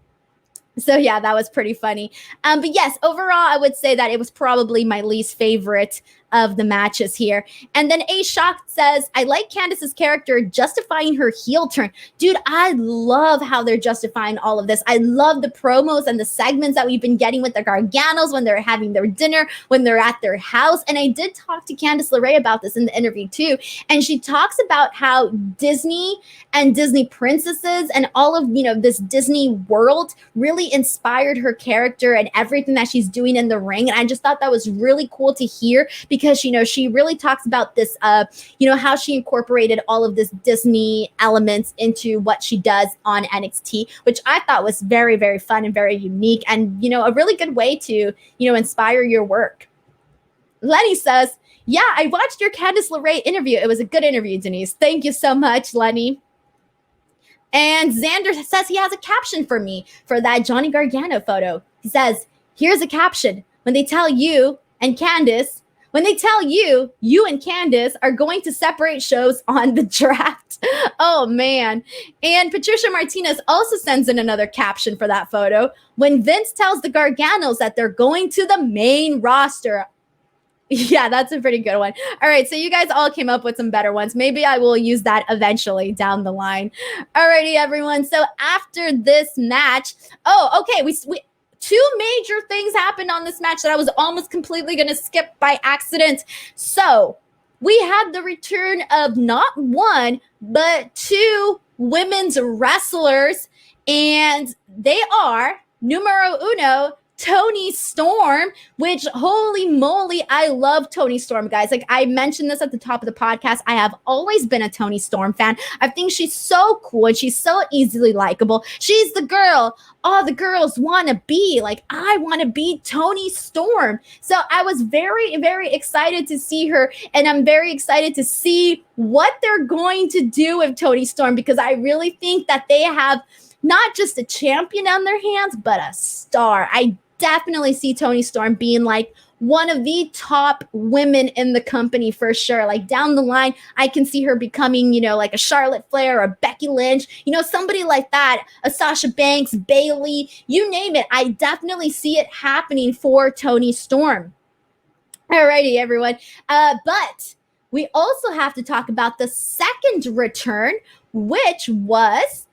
So yeah, that was pretty funny. But yes, overall, I would say that it was probably my least favorite of the matches here. And then A Shock says, I like Candice's character justifying her heel turn. Dude, I love how they're justifying all of this. I love the promos and the segments that we've been getting with the Garganos when they're having their dinner, when they're at their house. And I did talk to Candice LeRae about this in the interview too. And she talks about how Disney and Disney princesses and all of, this Disney world really inspired her character and everything that she's doing in the ring. And I just thought that was really cool to hear because, she really talks about this, how she incorporated all of this Disney elements into what she does on NXT, which I thought was very, very fun and very unique and, a really good way to, inspire your work. Lenny says, yeah, I watched your Candice LeRae interview. It was a good interview, Denise. Thank you so much, Lenny. And Xander says he has a caption for me for that Johnny Gargano photo. He says, here's a caption. When they tell you and Candice are going to separate shows on the draft. Oh, man. And Patricia Martinez also sends in another caption for that photo. When Vince tells the Garganos that they're going to the main roster. Yeah, that's a pretty good one. All right, so you guys all came up with some better ones. Maybe I will use that eventually down the line. All righty, everyone. So after this match, we two major things happened on this match that I was almost completely going to skip by accident. So we had the return of not one, but two women's wrestlers, and they are numero uno, Toni Storm, which holy moly, I love Toni Storm, guys. Like I mentioned this at the top of the podcast. I have always been a Toni Storm fan. I think she's so cool and she's so easily likable. She's the girl all the girls want to be. Like I want to be Toni Storm. So I was very, very excited to see her, and I'm very excited to see what they're going to do with Toni Storm, because I really think that they have not just a champion on their hands, but a star. I definitely see Toni Storm being like one of the top women in the company for sure. Like down the line, I can see her becoming, like a Charlotte Flair or a Becky Lynch, somebody like that, a Sasha Banks, Bayley, you name it. I definitely see it happening for Toni Storm. Alrighty, everyone. But we also have to talk about the second return, which was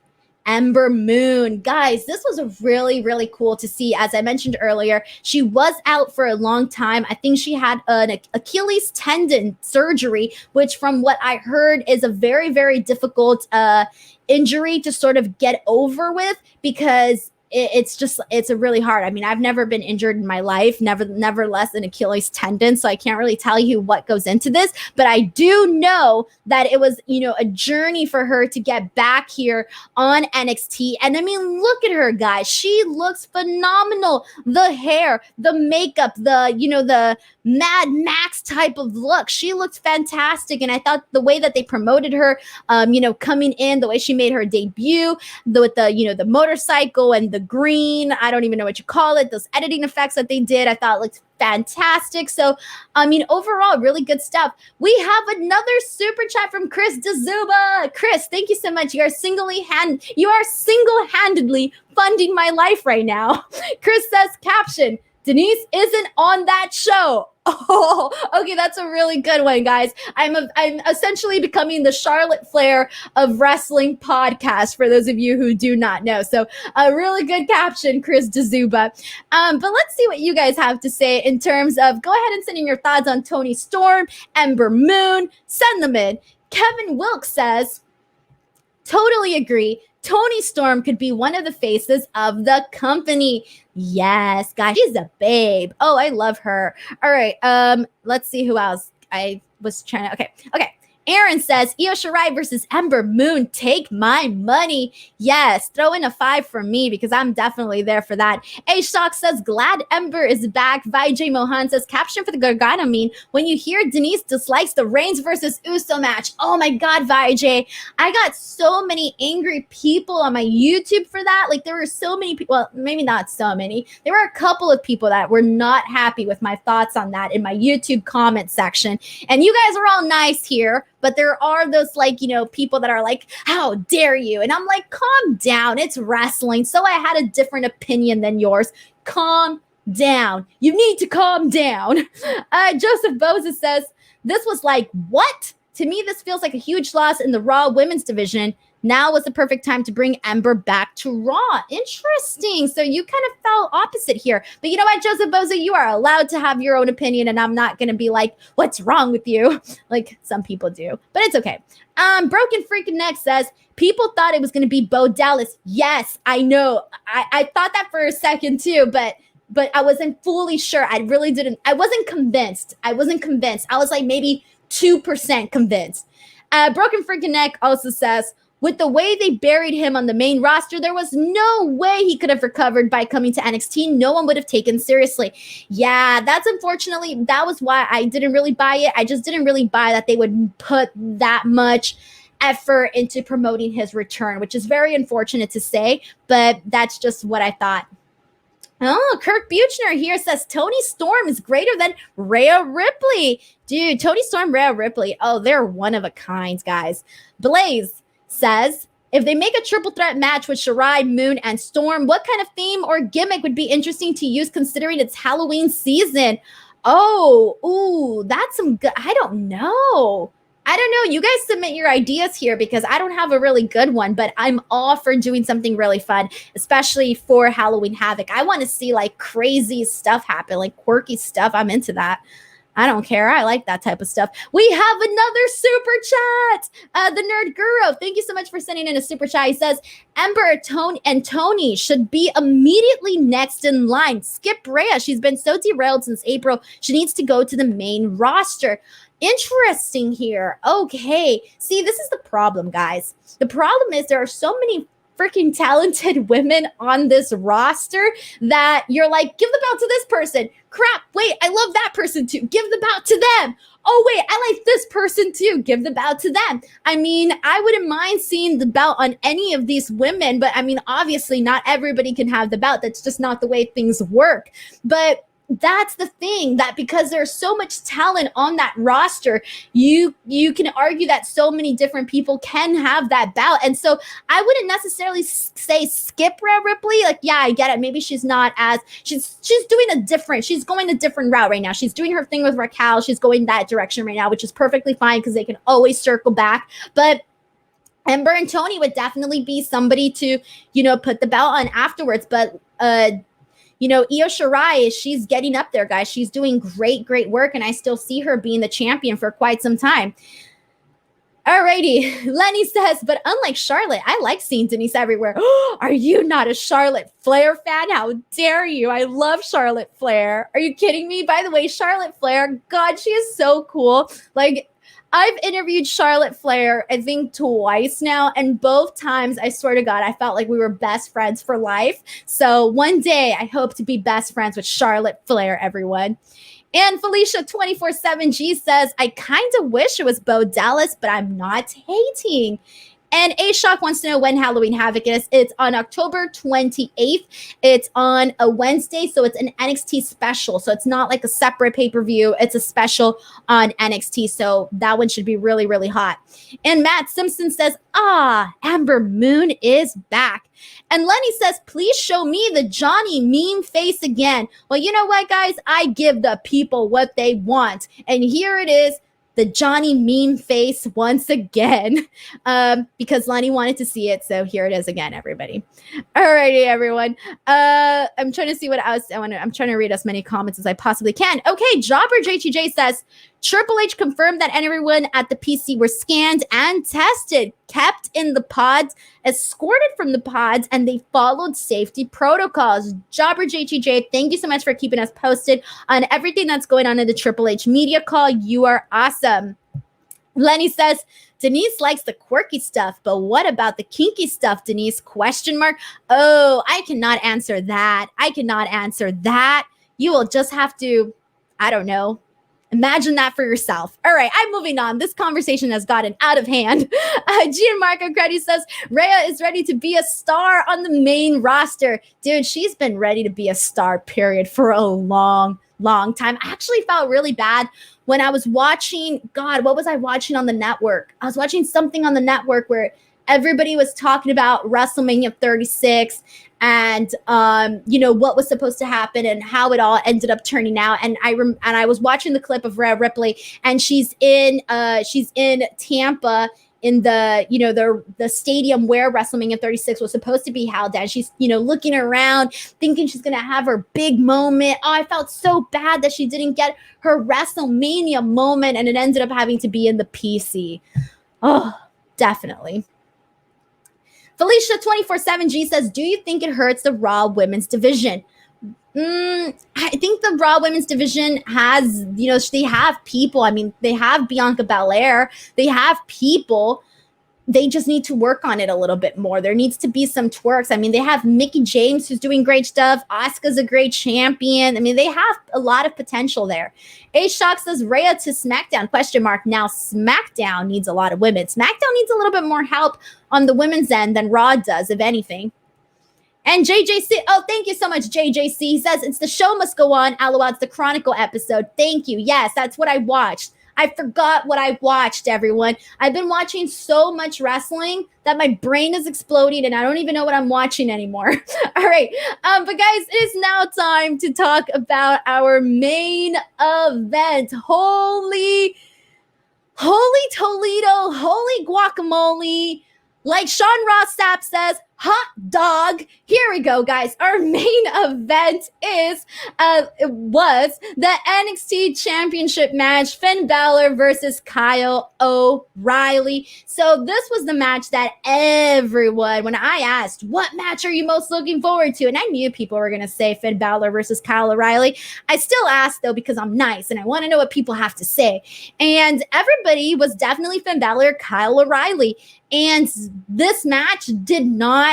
Ember Moon. Guys, this was really, really cool to see. As I mentioned earlier, she was out for a long time. I think she had an Achilles tendon surgery, which from what I heard is a very, very difficult injury to sort of get over with, because it's a really hard. I mean, I've never been injured in my life, nevertheless an Achilles tendon. So I can't really tell you what goes into this, but I do know that it was, a journey for her to get back here on NXT. And I mean, look at her, guys. She looks phenomenal. The hair, the makeup, the Mad Max type of look. She looked fantastic. And I thought the way that they promoted her, coming in, the way she made her debut, with the motorcycle and the green, I don't even know what you call it, those editing effects that they did, I thought looked fantastic. So, I mean, overall, really good stuff. We have another super chat from Chris DeZuba. Chris, thank you so much. You are single-handedly funding my life right now. Chris says, caption, Denise isn't on that show. Oh, okay, that's a really good one, guys. I'm essentially becoming the Charlotte Flair of wrestling podcast, for those of you who do not know. So a really good caption, Chris DeZuba. But let's see what you guys have to say in terms of, go ahead and send in your thoughts on Toni Storm, Ember Moon, send them in. Kevin Wilkes says, totally agree. Toni Storm could be one of the faces of the company. Yes, guys, she's a babe. Oh, I love her. All right, let's see who else. I was trying to, okay. Aaron says, Io Shirai versus Ember Moon, take my money. Yes, throw in a 5 for me, because I'm definitely there for that. A Shock says, glad Ember is back. Vijay Mohan says, caption for the Gargano meme, when you hear Denise dislikes the Reigns versus Uso match. Oh my God, Vijay. I got so many angry people on my YouTube for that. Like, there were so many people, well, maybe not so many. There were a couple of people that were not happy with my thoughts on that in my YouTube comment section. And you guys are all nice here, but there are those, people that are like, how dare you? And I'm like, calm down. It's wrestling. So I had a different opinion than yours. Calm down. You need to calm down. Joseph Boza says, this was like, what? To me, this feels like a huge loss in the Raw women's division. Now was the perfect time to bring Ember back to Raw. Interesting. So you kind of felt opposite here. But you know what, Joseph Boza, you are allowed to have your own opinion, and I'm not going to be like, what's wrong with you? Like some people do. But it's okay. Broken Freaking Neck says, people thought it was going to be Bo Dallas. Yes, I know. I thought that for a second too, but I wasn't fully sure. I really didn't. I wasn't convinced. I was like maybe 2% convinced. Broken Freaking Neck also says, with the way they buried him on the main roster, there was no way he could have recovered by coming to NXT. No one would have taken seriously. Yeah, that's unfortunately, that was why I didn't really buy it. I just didn't really buy that they would put that much effort into promoting his return, which is very unfortunate to say, but that's just what I thought. Oh, Kirk Buchner here says Toni Storm is greater than Rhea Ripley. Dude, Toni Storm, Rhea Ripley. Oh, they're one of a kind, guys. Blaze says, if they make a triple threat match with Shirai, Moon, and Storm, what kind of theme or gimmick would be interesting to use considering it's Halloween season? Oh, ooh, that's some good. I don't know. You guys submit your ideas here because I don't have a really good one, but I'm all for doing something really fun, especially for Halloween Havoc. I want to see like crazy stuff happen, like quirky stuff. I'm into that. I don't care. I like that type of stuff. We have another super chat. The Nerd Guru, thank you so much for sending in a super chat. He says, Ember, Tony should be immediately next in line. Skip Rhea. She's been so derailed since April. She needs to go to the main roster. Interesting here. Okay. See, this is the problem, guys. The problem is there are so many freaking talented women on this roster that you're like, give the belt to this person. Crap, wait, I love that person too. Give the belt to them. Oh, wait, I like this person too. Give the belt to them. I mean, I wouldn't mind seeing the belt on any of these women, but I mean, obviously not everybody can have the belt. That's just not the way things work. But that's the thing, that because there's so much talent on that roster, you can argue that so many different people can have that belt. And so I wouldn't necessarily say skip Rhea Ripley. Like, yeah, I get it. Maybe she's not as she's going a different route right now. She's doing her thing with Raquel. She's going that direction right now, which is perfectly fine because they can always circle back. But Ember and Toni would definitely be somebody to, put the belt on afterwards. But Io Shirai, she's getting up there, guys. She's doing great work, and I still see her being the champion for quite some time. Alrighty, Lenny says, but unlike Charlotte, I like seeing Denise everywhere. Are you not a Charlotte Flair fan? How dare you? I love Charlotte Flair. Are you kidding me? By the way, Charlotte Flair, God, she is so cool. Like, I've interviewed Charlotte Flair, I think twice now, and both times, I swear to God, I felt like we were best friends for life. So one day, I hope to be best friends with Charlotte Flair, everyone. And Felicia 24/7G says, I kind of wish it was Bo Dallas, but I'm not hating. And A-Shock wants to know when Halloween Havoc is. It's on October 28th. It's on a Wednesday, so it's an NXT special. So it's not like a separate pay-per-view. It's a special on NXT, so that one should be really hot. And Matt Simpson says, Amber Moon is back. And Lenny says, please show me the Johnny meme face again. Well, you know what, guys? I give the people what they want. And here it is. The Johnny meme face once again, because Lenny wanted to see it. So here it is again, everybody. Alrighty, everyone. I'm trying to see what else I'm trying to read as many comments as I possibly can. Okay, Jobber JTJ says, Triple H confirmed that everyone at the PC were scanned and tested, kept in the pods, escorted from the pods, and they followed safety protocols. Jobber JTJ, thank you so much for keeping us posted on everything that's going on in the Triple H media call. You are awesome. Lenny says, Denise likes the quirky stuff, but what about the kinky stuff, Denise? ? Oh, I cannot answer that. You will just have to, I don't know, imagine that for yourself. All right, I'm moving on. This conversation has gotten out of hand. Gianmarco Credi says, Rhea is ready to be a star on the main roster. Dude, she's been ready to be a star, period, for a long time. I actually felt really bad when I was watching, God, what was I watching on the network? I was watching something on the network where everybody was talking about WrestleMania 36, and what was supposed to happen and how it all ended up turning out. And I was watching the clip of Rhea Ripley, and she's in Tampa in the stadium where WrestleMania 36 was supposed to be held at. She's looking around thinking she's gonna have her big moment. Oh, I felt so bad that she didn't get her WrestleMania moment, and it ended up having to be in the PC. Oh, definitely. Felicia 24/7G says, do you think it hurts the Raw women's division? I think the Raw women's division has, they have people. I mean, they have Bianca Belair. They have people. They just need to work on it a little bit more. There needs to be some twerks. I mean, they have Mickie James, who's doing great stuff. Asuka's a great champion. I mean, they have a lot of potential there. A-Shock says, Rhea to SmackDown, ? Now, SmackDown needs a lot of women. SmackDown needs a little bit more help on the women's end than Raw does, if anything. And JJC, oh, thank you so much, JJC. He says, it's the show must go on. LOL, it's the Chronicle episode. Thank you. Yes, that's what I watched. I forgot what I watched, everyone. I've been watching so much wrestling that my brain is exploding and I don't even know what I'm watching anymore. All right. But guys, it is now time to talk about our main event. Holy Toledo, holy guacamole. Like Sean Ross Sapp says, hot dog. Here we go, guys. Our main event was the NXT Championship match, Finn Bálor versus Kyle O'Reilly. So this was the match that everyone, when I asked, what match are you most looking forward to? And I knew people were going to say Finn Bálor versus Kyle O'Reilly. I still asked, though, because I'm nice and I want to know what people have to say. And everybody was definitely Finn Bálor, Kyle O'Reilly. And this match did not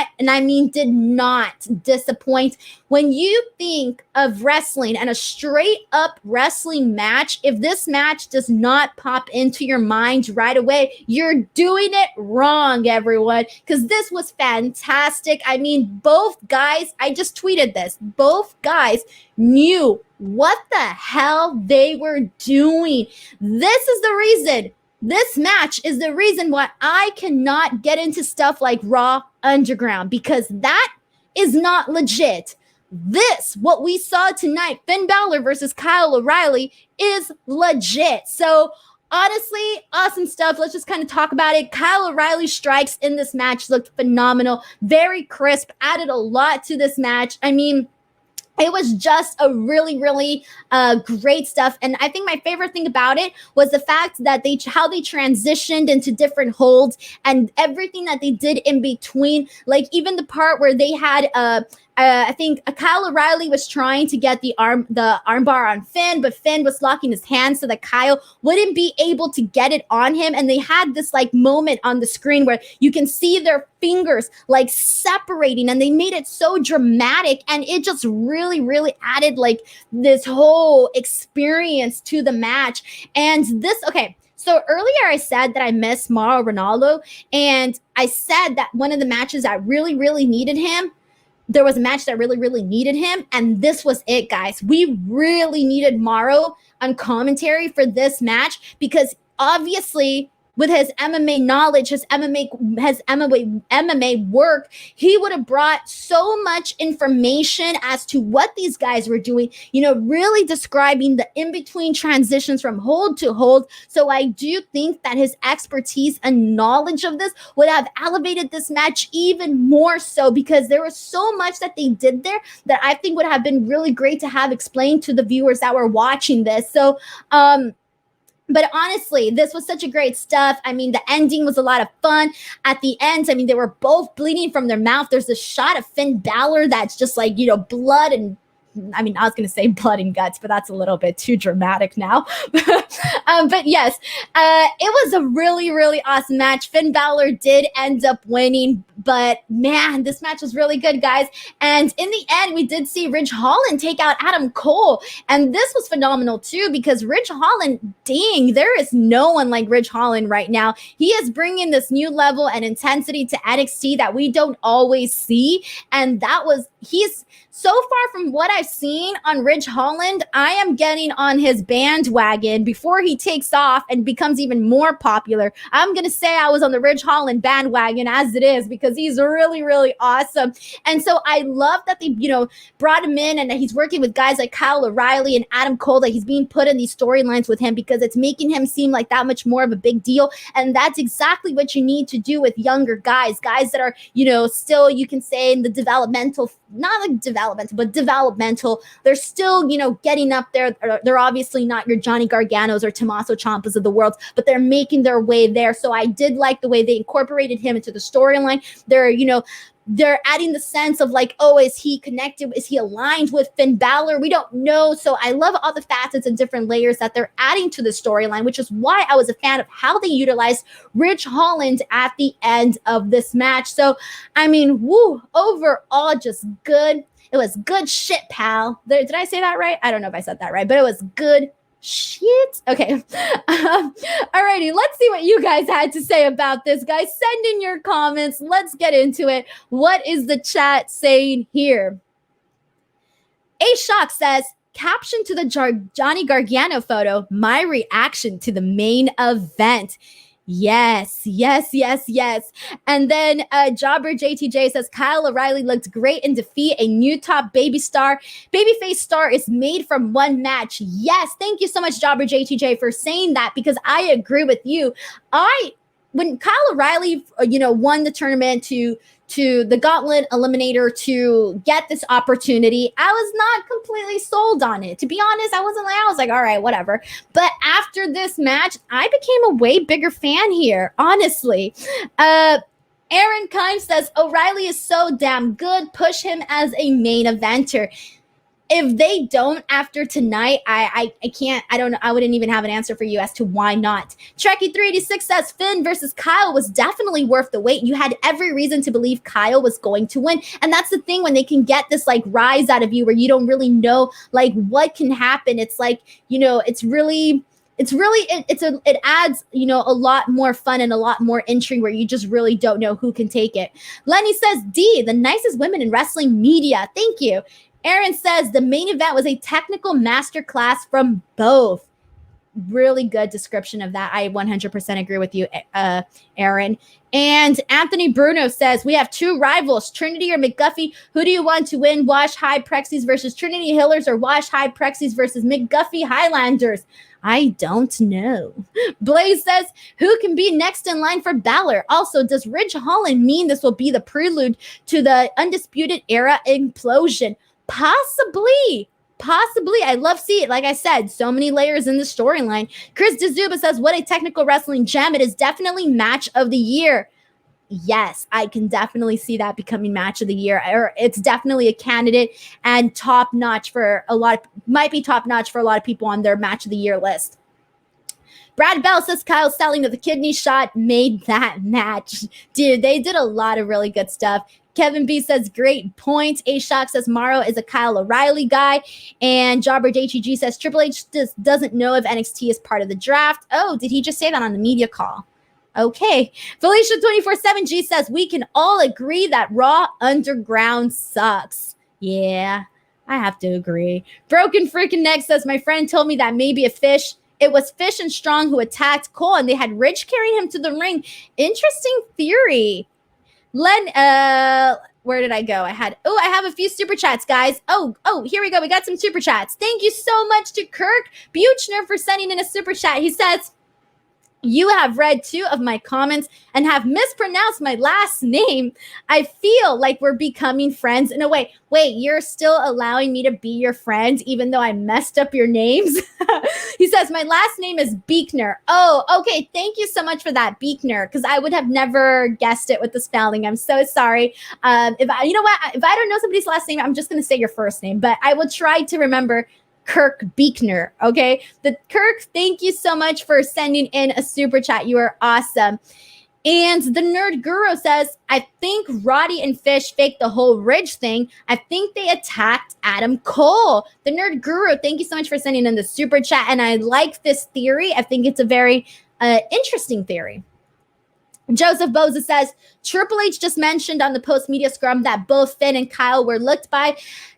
disappoint. When you think of wrestling and a straight up wrestling match, if this match does not pop into your mind right away, you're doing it wrong, everyone, because this was fantastic. I mean, both guys, I just tweeted this, both guys knew what the hell they were doing. This match is the reason why I cannot get into stuff like Raw Underground, because that is not legit. What we saw tonight, Finn Bálor versus Kyle O'Reilly, is legit. So honestly, awesome stuff. Let's just kind of talk about it. Kyle O'Reilly's strikes in this match looked phenomenal, very crisp, added a lot to this match. I mean, it was just a really, really great stuff. And I think my favorite thing about it was the fact that how they transitioned into different holds and everything that they did in between. Like even the part where they had I think Kyle O'Reilly was trying to get the armbar on Finn, but Finn was locking his hand so that Kyle wouldn't be able to get it on him. And they had this like moment on the screen where you can see their fingers like separating, and they made it so dramatic, and it just really, really added like this whole experience to the match. And so earlier I said that I miss Mauro Ronaldo, and I said that one of the matches that really, really needed him, there was a match that really, really needed him, and this was it, guys. We really needed Mauro on commentary for this match, because obviously with his MMA knowledge, his MMA work, he would have brought so much information as to what these guys were doing, really describing the in-between transitions from hold to hold. So I do think that his expertise and knowledge of this would have elevated this match even more so, because there was so much that they did there that I think would have been really great to have explained to the viewers that were watching this. So, but honestly, this was such a great stuff. I mean, the ending was a lot of fun. At the end, I mean, they were both bleeding from their mouth. There's a shot of Finn Bálor that's just like, blood and, I mean, I was going to say blood and guts, but that's a little bit too dramatic now. But yes, it was a really, really awesome match. Finn Bálor did end up winning, but man, this match was really good, guys. And in the end, we did see Ridge Holland take out Adam Cole. And this was phenomenal too, because Ridge Holland, dang, there is no one like Ridge Holland right now. He is bringing this new level and intensity to NXT that we don't always see. And he's so far from what I've seen on Ridge Holland, I am getting on his bandwagon before he takes off and becomes even more popular. I'm going to say I was on the Ridge Holland bandwagon as it is, because because he's really, really awesome. And so I love that they, brought him in and that he's working with guys like Kyle O'Reilly and Adam Cole, that he's being put in these storylines with him because it's making him seem like that much more of a big deal. And that's exactly what you need to do with younger guys that are, still, you can say, in the developmental, not like developmental, but developmental. They're still, getting up there. They're obviously not your Johnny Garganos or Tommaso Ciampas of the world, but they're making their way there. So I did like the way they incorporated him into the storyline. They're adding the sense of like, oh, is he connected? Is he aligned with Finn Bálor? We don't know. So I love all the facets and different layers that they're adding to the storyline, which is why I was a fan of how they utilized Ridge Holland at the end of this match. So, I mean, overall, just good. It was good shit, pal. Did I say that right? I don't know if I said that right, but it was good shit. Okay. Alrighty, let's see what you guys had to say about this, guys. Send in your comments. Let's get into it. What is the chat saying here? A Shock says, caption to the Johnny Gargano photo, my reaction to the main event. Yes. And then Jobber JTJ says, Kyle O'Reilly looked great in defeat. A new top babyface star is made from one match. Yes. Thank you so much, Jobber JTJ, for saying that, because I agree with you. When Kyle O'Reilly, won the tournament to the Gauntlet Eliminator to get this opportunity, I was not completely sold on it. To be honest, I was like, all right, whatever. But after this match, I became a way bigger fan here, honestly. Aaron Kimes says, O'Reilly is so damn good. Push him as a main eventer. If they don't after tonight, I can't, I don't know. I wouldn't even have an answer for you as to why not. Trekkie386 says Finn versus Kyle was definitely worth the wait. You had every reason to believe Kyle was going to win. And that's the thing, when they can get this like rise out of you where you don't really know like what can happen. It's like, it adds, a lot more fun and a lot more intrigue where you just really don't know who can take it. Lenny says, D, the nicest women in wrestling media. Thank you. Aaron says the main event was a technical masterclass from both. Really good description of that. I 100% agree with you, Aaron. And Anthony Bruno says, we have two rivals, Trinity or McGuffey. Who do you want to win? Wash High Prexies versus Trinity Hillers or Wash High Prexies versus McGuffey Highlanders? I don't know. Blaze says, who can be next in line for Bálor? Also, does Ridge Holland mean this will be the prelude to the Undisputed Era implosion? Possibly. I love seeing it. Like I said, so many layers in the storyline. Chris DeZuba says, what a technical wrestling gem. It is definitely match of the year. Yes, I can definitely see that becoming match of the year. Or it's definitely a candidate and top notch for a lot of people on their match of the year list. Brad Bell says Kyle selling of the kidney shot made that match. Dude, they did a lot of really good stuff. Kevin B says, great point. A-Shock says Morrow is a Kyle O'Reilly guy. And Jobber JTG says Triple H just doesn't know if NXT is part of the draft. Oh, did he just say that on the media call? Okay. Felicia247G says, we can all agree that Raw Underground sucks. Yeah, I have to agree. Broken Freaking Neck says, my friend told me that maybe it was Fish and Strong who attacked Cole and they had Ridge carrying him to the ring. Interesting theory. Where did I go? I have a few super chats, guys. Oh, here we go. We got some super chats. Thank you so much to Kirk Buchner for sending in a super chat. He says, you have read 2 of my comments and have mispronounced my last name. I feel like we're becoming friends in a way. Wait, you're still allowing me to be your friend even though I messed up your names? He says, my last name is Beekner. Oh, okay. Thank you so much for that, Beekner, because I would have never guessed it with the spelling. I'm so sorry. If I don't know somebody's last name, I'm just going to say your first name, but I will try to remember Kirk Beekner. Okay. Kirk, thank you so much for sending in a super chat. You are awesome. And the Nerd Guru says, I think Roddy and Fish faked the whole Ridge thing. I think they attacked Adam Cole. The Nerd Guru, thank you so much for sending in the super chat. And I like this theory. I think it's a very interesting theory. Joseph Boza says, Triple H just mentioned on the post-media scrum that both Finn and Kyle were looked by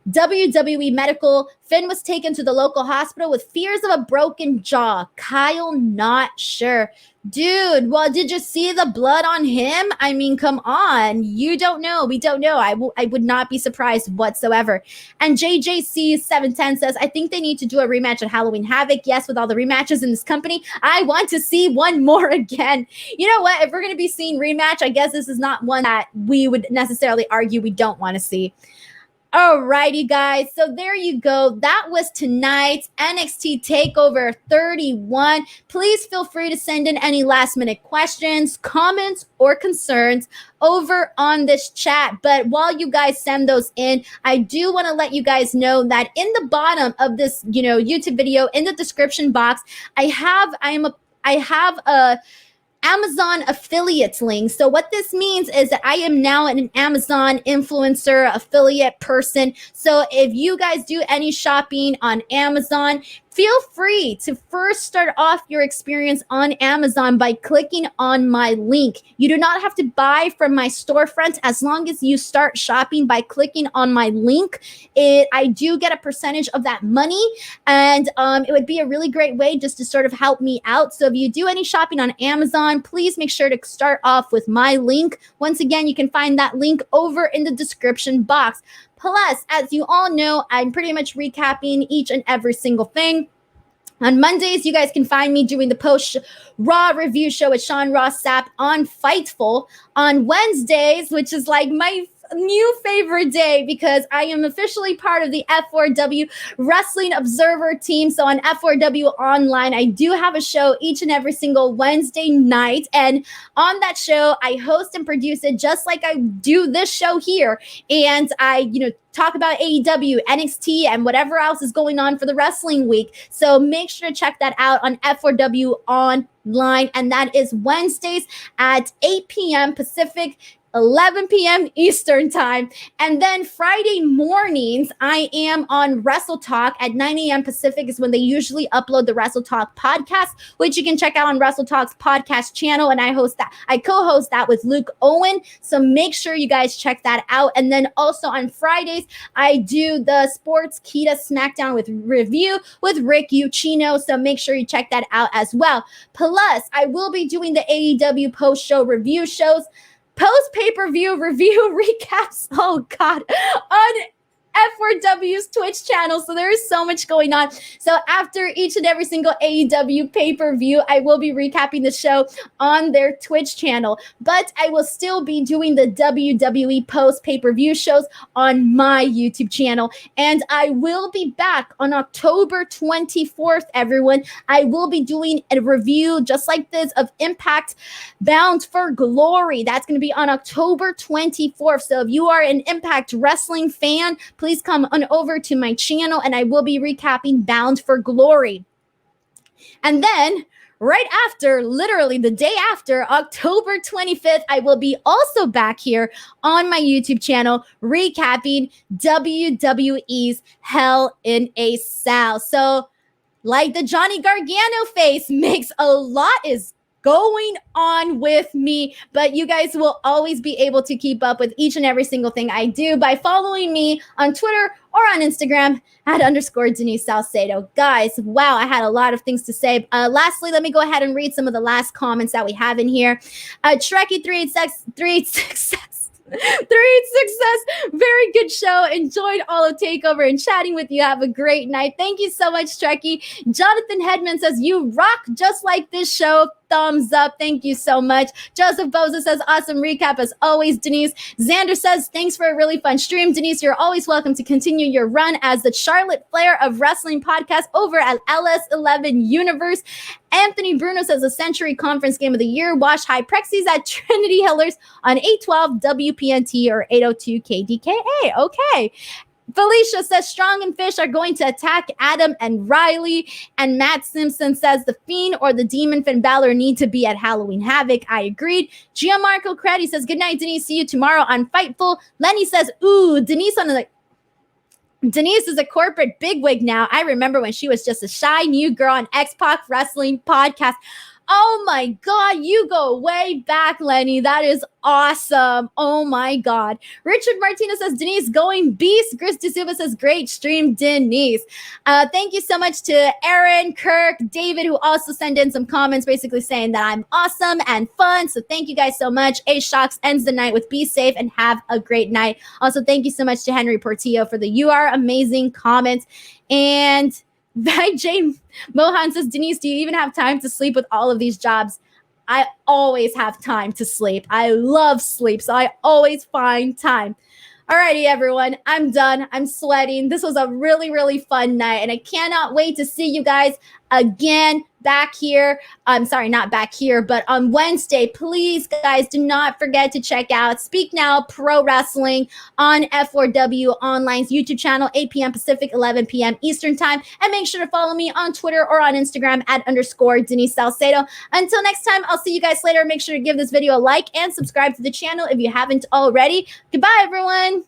WWE medical Finn was taken to the local hospital with fears of a broken jaw. Kyle, not sure. Dude, well, did you see the blood on him? I mean, come on. You don't know. We don't know. I would not be surprised whatsoever. And JJC710 says, I think they need to do a rematch at Halloween Havoc. Yes, with all the rematches in this company, I want to see one more again. You know what? If we're going to be seeing rematch, I guess this is not one that we would necessarily argue we don't want to see. Alrighty, guys. So there you go. That was tonight's NXT Takeover 31. Please feel free to send in any last-minute questions, comments, or concerns over on this chat. But while you guys send those in, I do want to let you guys know that in the bottom of this, YouTube video, in the description box, I have a Amazon affiliate link. So what this means is that I am now an Amazon influencer affiliate person. So if you guys do any shopping on Amazon, feel free to first start off your experience on Amazon by clicking on my link. You do not have to buy from my storefront as long as you start shopping by clicking on my link. I do get a percentage of that money, and it would be a really great way just to sort of help me out. So if you do any shopping on Amazon, please make sure to start off with my link. Once again, you can find that link over in the description box. Plus, as you all know, I'm pretty much recapping each and every single thing. On Mondays, you guys can find me doing the post-Raw review show with Sean Ross Sapp on Fightful. On Wednesdays, which is like my new favorite day because I am officially part of the F4W Wrestling Observer team. So on F4W Online, I do have a show each and every single Wednesday night. And on that show, I host and produce it just like I do this show here. And I, talk about AEW, NXT, and whatever else is going on for the wrestling week. So make sure to check that out on F4W Online. And that is Wednesdays at 8 p.m. Pacific, 11 p.m. Eastern time. And then Friday mornings, I am on Wrestle Talk at 9 a.m. Pacific is when they usually upload the Wrestle Talk podcast, which you can check out on Wrestle Talk's podcast channel. And I co-host that with Luke Owen. So make sure you guys check that out. And then also on Fridays, I do the Sports Kita Smackdown with review with Rick Ucchino. So make sure you check that out as well. Plus, I will be doing the AEW post-show review shows, post-pay-per-view review recaps, oh God, on F4W's Twitch channel. So there is so much going on. So after each and every single AEW pay-per-view, I will be recapping the show on their Twitch channel. But I will still be doing the WWE post-pay-per-view shows on my YouTube channel. And I will be back on October 24th, everyone. I will be doing a review just like this of Impact Bound for Glory. That's going to be on October 24th. So if you are an Impact Wrestling fan, please come on over to my channel and I will be recapping Bound for Glory. And then right after, literally the day after, October 25th, I will be also back here on my YouTube channel recapping WWE's Hell in a Cell. So like the Johnny Gargano face makes a lot is going on with me, but you guys will always be able to keep up with each and every single thing I do by following me on Twitter or on Instagram at _Denise Salcedo. Guys, wow, I had a lot of things to say. Lastly, let me go ahead and read some of the last comments that we have in here. Trekkie386 very good show. Enjoyed all of Takeover and chatting with you. Have a great night. Thank you so much, Trekkie. Jonathan Hedman says, you rock just like this show. Thumbs up. Thank you so much. Joseph Boza says, awesome recap as always, Denise. Xander says, thanks for a really fun stream. Denise, you're always welcome to continue your run as the Charlotte Flair of Wrestling podcast over at LS11 Universe. Anthony Bruno says, a Century Conference Game of the Year. Watch High Prexies at Trinity Hillers on 812 WPNT or 802 KDKA. Okay. Felicia says Strong and Fish are going to attack Adam and Riley. And Matt Simpson says the Fiend or the Demon Finn Bálor need to be at Halloween Havoc. I agreed. Gianmarco Credi says, good night, Denise. See you tomorrow on Fightful. Lenny says, ooh, Denise is a corporate bigwig now. I remember when she was just a shy new girl on X-Pac Wrestling podcast. Oh my God, you go way back, Lenny. That is awesome. Oh my God. Richard Martinez says, Denise going beast. Chris DeSilva says, great stream, Denise. Thank you so much to Aaron, Kirk, David, who also sent in some comments basically saying that I'm awesome and fun. So thank you guys so much. A Shocks ends the night with be safe and have a great night. Also, thank you so much to Henry Portillo for the you are amazing comments. And Jane Mohan says, Denise, do you even have time to sleep with all of these jobs? I always have time to sleep. I love sleep, so I always find time. Alrighty, everyone, I'm done. I'm sweating. This was a really, really fun night, and I cannot wait to see you guys again back here. I'm sorry, not back here, but on Wednesday. Please, guys, do not forget to check out Speak Now Pro Wrestling on F4W Online's YouTube channel, 8 p.m. Pacific, 11 p.m. Eastern Time. And make sure to follow me on Twitter or on Instagram at _Denise Salcedo. Until next time, I'll see you guys later. Make sure to give this video a like and subscribe to the channel if you haven't already. Goodbye, everyone.